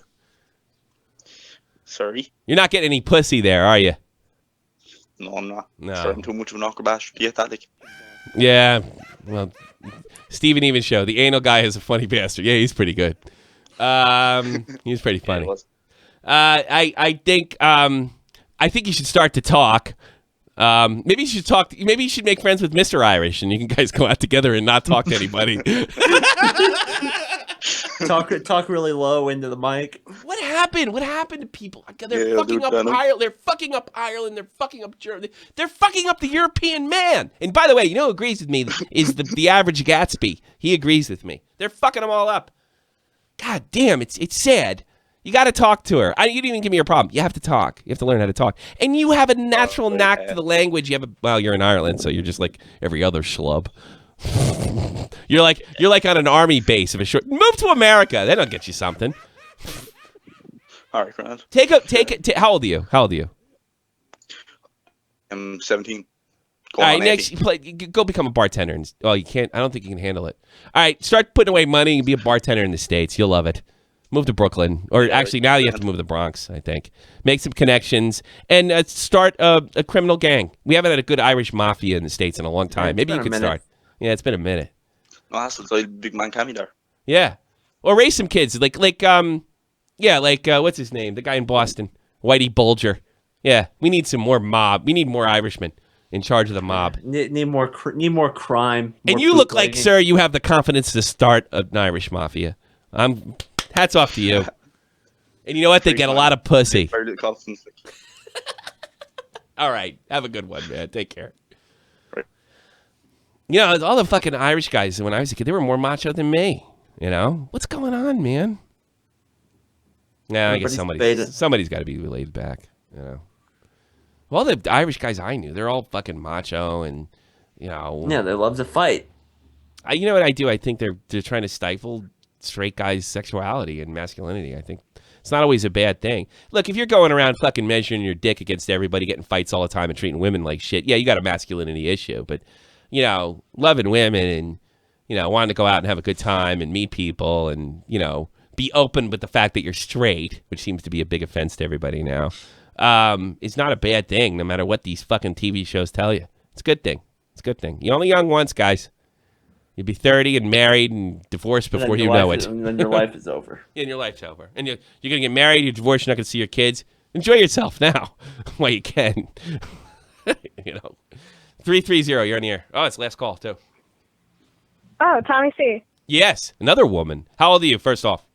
Sorry? You're not getting any pussy there, are you? No, I'm not. No. Sure, I'm too much of an acrobat to get that. Like. Yeah. Well, Steven Even show. The anal guy is a funny bastard. Yeah, he's pretty good. He's pretty funny. I think you should start to talk. Maybe you should talk. Maybe you should make friends with Mr. Irish, and you can guys go out together and not talk to anybody. Talk really low into the mic. What happened? What happened to people? They're fucking up Ireland. They're fucking up Ireland. They're fucking up Germany. They're fucking up the European man. And by the way, you know who agrees with me is the average Gatsby. He agrees with me. They're fucking them all up. God damn, it's sad. You got to talk to her. You didn't even give me your problem. You have to talk. You have to learn how to talk. And you have a natural knack to the language. You're in Ireland, so you're just like every other schlub. You're like on an army base of a short. Move to America. That'll get you something. All right, Grant. Take it. How old are you? I'm 17. All right, next, go become a bartender. You can't. I don't think you can handle it. All right, start putting away money and be a bartender in the States. You'll love it. Move to Brooklyn, or actually now you have to move to the Bronx. I think make some connections and start a criminal gang. We haven't had a good Irish mafia in the States in a long time. Maybe you could start. Yeah, it's been a minute. No, that's like big man Cammy there. Yeah, or raise some kids like what's his name? The guy in Boston, Whitey Bulger. Yeah, we need some more mob. We need more Irishmen in charge of the mob. Need more crime. And you look like, sir, you have the confidence to start an Irish mafia. Hats off to you. And you know what? They get a lot of pussy. All right. Have a good one, man. Take care. Right. You know, all the fucking Irish guys, when I was a kid, they were more macho than me. You know? What's going on, man? Nah, I guess somebody's got to be laid back. You know? All the Irish guys I knew, they're all fucking macho and, you know. Yeah, they love to fight. You know what I do? I think they're trying to stifle straight guys' sexuality and masculinity. I think it's not always a bad thing. Look, if you're going around fucking measuring your dick against everybody, getting fights all the time and treating women like shit, yeah, you got a masculinity issue. But, you know, loving women and, you know, wanting to go out and have a good time and meet people and, you know, be open with the fact that you're straight, which seems to be a big offense to everybody now, is not a bad thing, no matter what these fucking TV shows tell you. It's a good thing. It's a good thing. You're only young once, guys. You'll be 30 and married and divorced before you know it. And then your life is over. Yeah, and your life's over. And you're going to get married, you're divorced, you're not going to see your kids. Enjoy yourself now while you can. You know. 330, you're on the air. Oh, it's last call, too. Oh, Tommy C. Yes, another woman. How old are you, first off?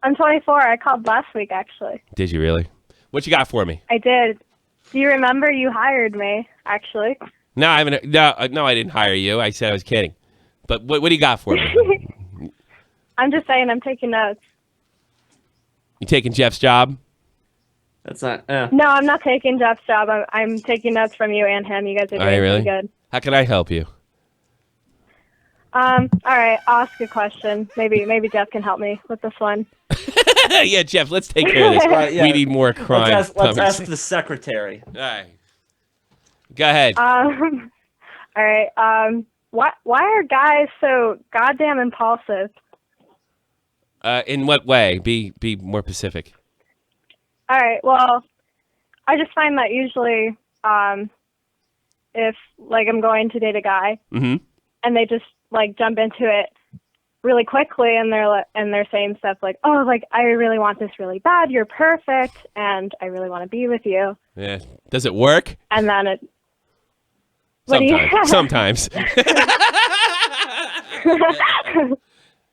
I'm 24. I called last week, actually. Did you really? What you got for me? I did. Do you remember you hired me, actually? No, I haven't. No, I didn't hire you. I said I was kidding. But what do you got for me? I'm just saying I'm taking notes. You taking Jeff's job? That's not. No, I'm not taking Jeff's job. I'm taking notes from you and him. You guys are doing really? pretty good. How can I help you? All right, I'll ask a question. Maybe Jeff can help me with this one. Yeah, Jeff, let's take care of this. Right, yeah. We need more crime. Let's ask the secretary. All right. Go ahead. All right. Why are guys so goddamn impulsive? In what way? Be more specific. All right. Well, I just find that usually, if like I'm going to date a guy, and they just like jump into it really quickly, and they're saying stuff like, "Oh, like I really want this really bad. You're perfect, and I really want to be with you." Yeah. Does it work? And then it. Sometimes.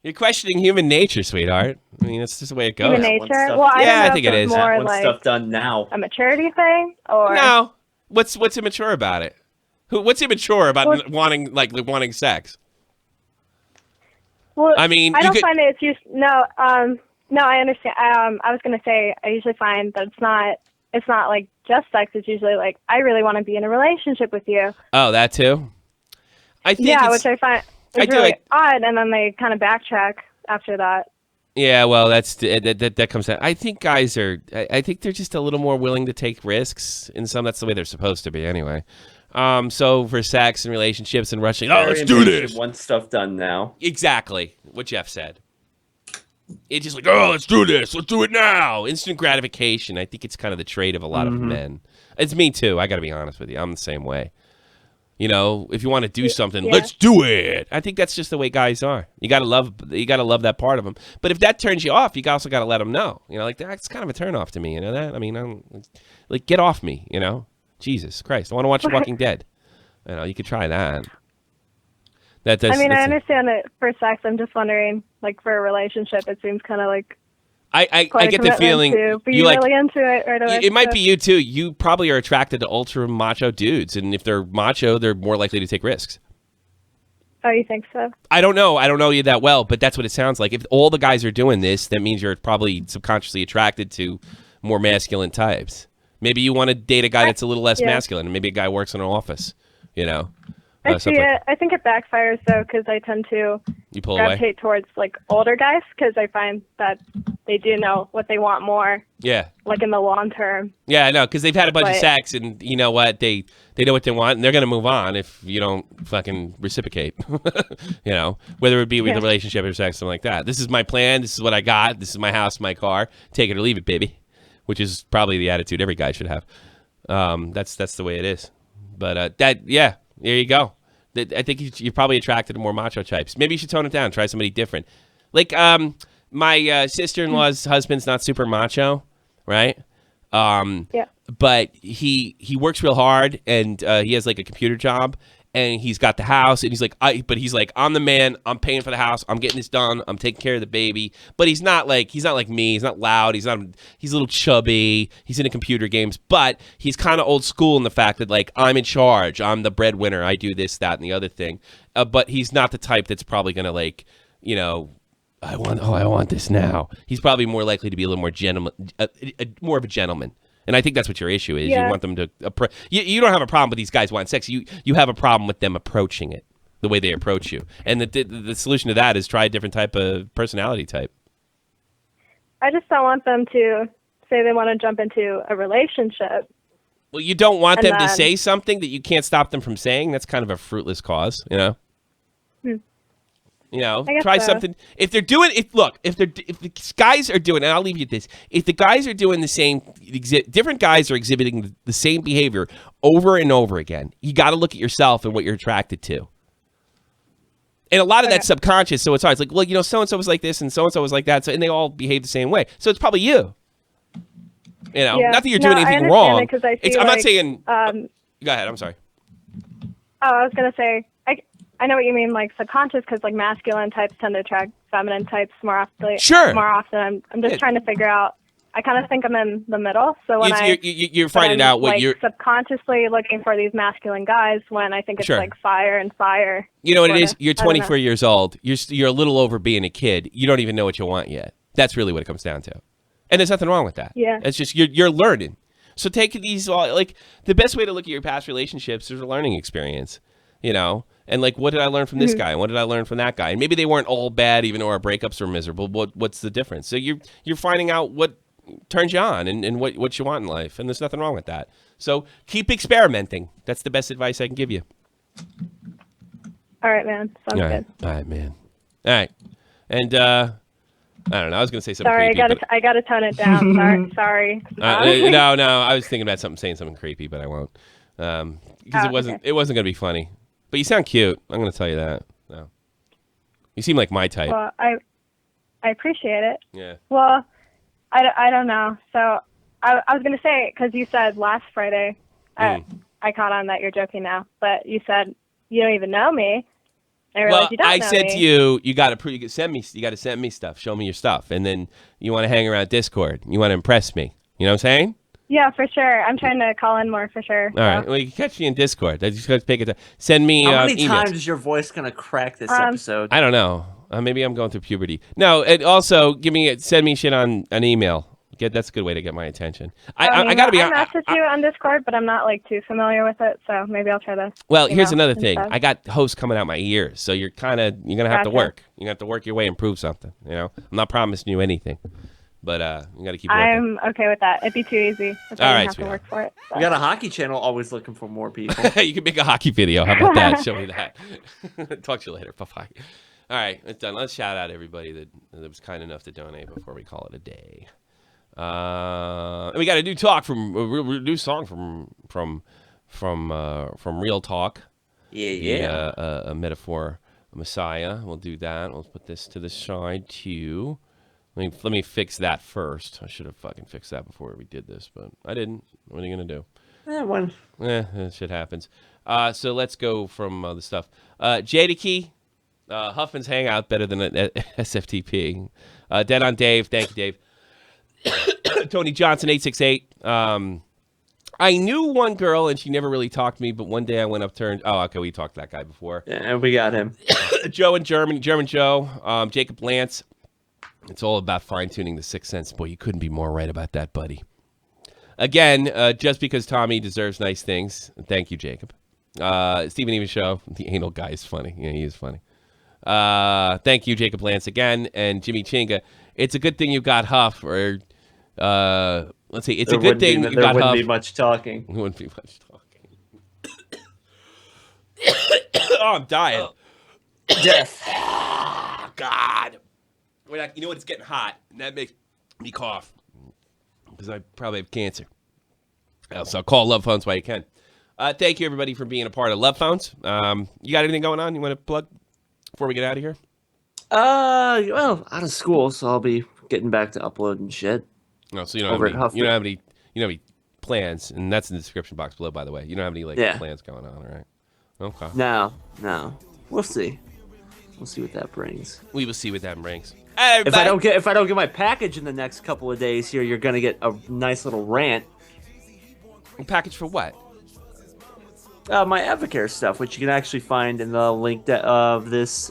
You're questioning human nature, sweetheart. I mean, it's just the way it goes. Human nature. Well, I don't know I think if it it's is. more Want like stuff done now. a maturity thing, or No. What's immature about it? What's immature about wanting sex? Well, I mean, I you don't could- find it. It's just no. No, I understand. I was gonna say I usually find that it's not like just sex. It's usually like I really want to be in a relationship with you. Oh, that too. I think. Yeah, it's- which I find is really odd, and then they kind of backtrack after that. Yeah, well, that comes out. I think guys are. I think they're just a little more willing to take risks. In some, that's the way they're supposed to be, anyway. So for sex and relationships and rushing, let's do this. Want stuff done now. Exactly what Jeff said. It's just like, let's do this. Let's do it now. Instant gratification. I think it's kind of the trait of a lot of men. It's me too. I got to be honest with you. I'm the same way. You know, if you want to do something, let's do it. I think that's just the way guys are. You gotta love that part of them. But if that turns you off, you also gotta let them know. You know, like that's kind of a turnoff to me. You know that? I mean, like get off me. You know, Jesus Christ, I want to watch The Walking Dead. You know, you could try that. I understand it for sex. I'm just wondering, like for a relationship, it seems kind of like. I get the feeling you really into it right away. It might be you too. You probably are attracted to ultra macho dudes, and if they're macho, they're more likely to take risks. Oh, you think so? I don't know. I don't know you that well, but that's what it sounds like. If all the guys are doing this, that means you're probably subconsciously attracted to more masculine types. Maybe you want to date a guy that's a little less masculine, and maybe a guy works in an office. You know. I see it. I think it backfires though, because I tend to gravitate towards like older guys because I find that they do know what they want more. Yeah. Like in the long term. Yeah, I know, because they've had a bunch of sex, and you know what? They know what they want, and they're gonna move on if you don't fucking reciprocate. You know, whether it be with a relationship or sex, something like that. This is my plan. This is what I got. This is my house, my car. Take it or leave it, baby. Which is probably the attitude every guy should have. That's the way it is. But there you go. I think you're probably attracted to more macho types. Maybe you should tone it down. Try somebody different. Like my sister-in-law's husband's not super macho, right? But he works real hard, and he has like a computer job, and he's got the house, and he's like, I'm the man. I'm paying for the house. I'm getting this done. I'm taking care of the baby. But he's not like me. He's not loud. He's a little chubby. He's into computer games, but he's kind of old school in the fact that like I'm in charge. I'm the breadwinner. I do this, that, and the other thing. But he's not the type that's probably gonna like, you know, I want this now. He's probably more likely to be a little more gentleman, more of a gentleman. And I think that's what your issue is. You want them to you don't have a problem with these guys wanting sex. You have a problem with them approaching it the way they approach you. And the solution to that is try a different type of personality type. I just don't want them to say they want to jump into a relationship. Well, you don't want them to say something that you can't stop them from saying. That's kind of a fruitless cause, you know? You know, try something. If they're doing, if the guys are doing, and I'll leave you at this. If the guys are doing the same, different guys are exhibiting the same behavior over and over again, you got to look at yourself and what you're attracted to. And a lot of that's subconscious, so it's hard. It's like, well, you know, so-and-so was like this and so-and-so was like that, so, and they all behave the same way. So it's probably you. You know, not that you're doing anything wrong. I'm not saying... go ahead, I'm sorry. Oh, I was going to say, I know what you mean, like subconscious, because like masculine types tend to attract feminine types more often. Sure. More often. I'm just trying to figure out. I kind of think I'm in the middle. So when you're finding out what like, you're subconsciously looking for these masculine guys, when I think it's like fire and fire. You know what it is? You're 24 years old. You're a little over being a kid. You don't even know what you want yet. That's really what it comes down to. And there's nothing wrong with that. Yeah. It's just you're learning. So take these like the best way to look at your past relationships is a learning experience, you know. And like, what did I learn from this guy? And what did I learn from that guy? And maybe they weren't all bad, even though our breakups were miserable. What's the difference? So you're finding out what turns you on and what you want in life, and there's nothing wrong with that. So keep experimenting. That's the best advice I can give you. All right, man. Sounds good. All right, man. All right, and I don't know. I was gonna say something. Sorry, creepy, I gotta tone it down. Sorry. No. I was thinking about saying something creepy, but I won't, because it wasn't gonna be funny. But you sound cute. I'm gonna tell you that. No. You seem like my type. Well, I appreciate it. Yeah. Well, I don't know. So I was going to say, because you said last Friday, I caught on that you're joking now, but you said you don't even know me. I realized you don't know me. I said to you, you got to send me stuff. Show me your stuff. And then you want to hang around Discord. You want to impress me. You know what I'm saying? Yeah, for sure. I'm trying to call in more for sure. All right. Well, you can catch me in Discord. I just got to pick it up. Send me How many emails. times is your voice going to crack this episode? I don't know. Maybe I'm going through puberty. No, and also send me shit on an email. That's a good way to get my attention. I got to be honest. I messaged you on Discord, but I'm not like too familiar with it, so maybe I'll try to. Well, here's another thing. I got hosts coming out my ears, so you're gonna have to work. You're gonna have to work your way and prove something. You know, I'm not promising you anything, but you got to keep working. I'm okay with that. It'd be too easy. If I didn't have to work for it. So. We got a hockey channel always looking for more people. You can make a hockey video. How about that? Show me that. Talk to you later. Bye-bye. All right, it's done. Let's shout out everybody that was kind enough to donate before we call it a day. And we got a new song from Real Talk. Yeah. A metaphor Messiah. We'll do that. We'll put this to the side too. Let me fix that first. I should have fucking fixed that before we did this, but I didn't. What are you gonna do? That shit happens. So let's go from the stuff. Jadakey. Huffman's Hangout better than SFTP. Dead on Dave. Thank you, Dave. Tony Johnson 868. I knew one girl and she never really talked to me, but one day I went up to her and we talked to that guy before. Yeah, we got him. Joe in German Joe, Jacob Lance. It's all about fine-tuning the sixth sense. Boy, you couldn't be more right about that, buddy. Again, just because Tommy deserves nice things. Thank you, Jacob. Stephen Even Show. The anal guy is funny. Yeah, he is funny. Thank you, Jacob Lance, again. And Jimmy Chinga. It's a good thing you got Huff, or let's see. It's a good thing you got Huff. There wouldn't be much talking. There wouldn't be much talking. Oh, I'm dying. Death. God. You know what? It's getting hot, and that makes me cough because I probably have cancer. So call Love Phones while you can. Thank you, everybody, for being a part of Love Phones. You got anything going on you want to plug before we get out of here? Well, out of school, so I'll be getting back to uploading shit. No, so you don't have any plans, and that's in the description box below, by the way. You don't have any plans going on, right? Okay. No. We'll see. We'll see what that brings. We will see what that brings. If I don't get my package in the next couple of days here, you're gonna get a nice little rant. A package for what? My Advocare stuff, which you can actually find in the link of this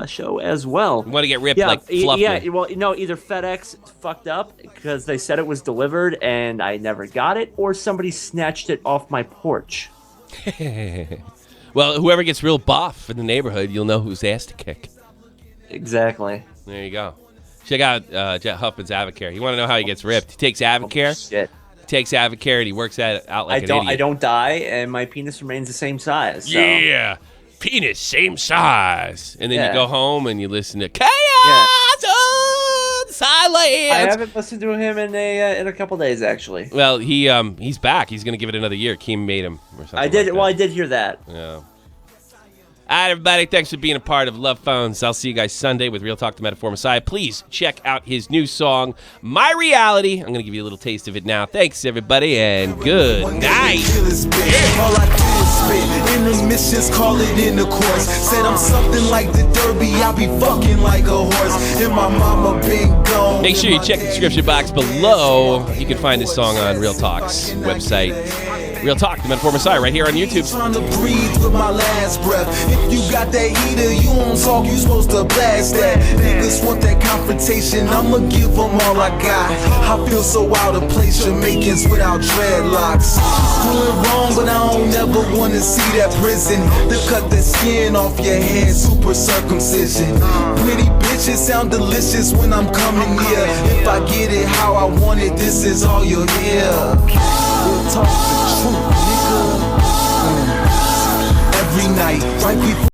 show as well. You want to get ripped like Fluffman. Yeah, well, either FedEx fucked up because they said it was delivered and I never got it, or somebody snatched it off my porch. Well, whoever gets real buff in the neighborhood, you'll know whose ass to kick. Exactly. There you go. Check out Jet Huffman's Advocare. You want to know how he gets ripped? He takes Advocare. Shit. Takes Advocare and he works that out like an idiot. I don't die, and my penis remains the same size. So. Yeah, penis same size. And then you go home and you listen to Chaos Silence. I haven't listened to him in a couple days, actually. Well, he's back. He's gonna give it another year. Keem made him or something. I did. Like well, I did hear that. Yeah. All right, everybody. Thanks for being a part of Love Phones. I'll see you guys Sunday with Real Talk, the Metaphor Messiah. Please check out his new song, My Reality. I'm going to give you a little taste of it now. Thanks, everybody, and good night. spit. Intermissions, call it intercourse. Said I'm something like the Derby, I be fucking like a horse. And my mama been gone. Make sure you check the description box below. You can find this song on Real Talk's website. Real Talk, the Metaphor Messiah, right here on YouTube. Trying to breathe with my last breath. If you got that heater, you won't talk, you supposed to blast that. Niggas want that confrontation, I'ma give them all I got. I feel so out of place, Jamaicans without dreadlocks. Doing wrong, but I don't ever wanna see that prison. To cut the skin off your head, super circumcision. Pretty bitches sound delicious when I'm coming here. If I get it how I want it, this is all you'll hear.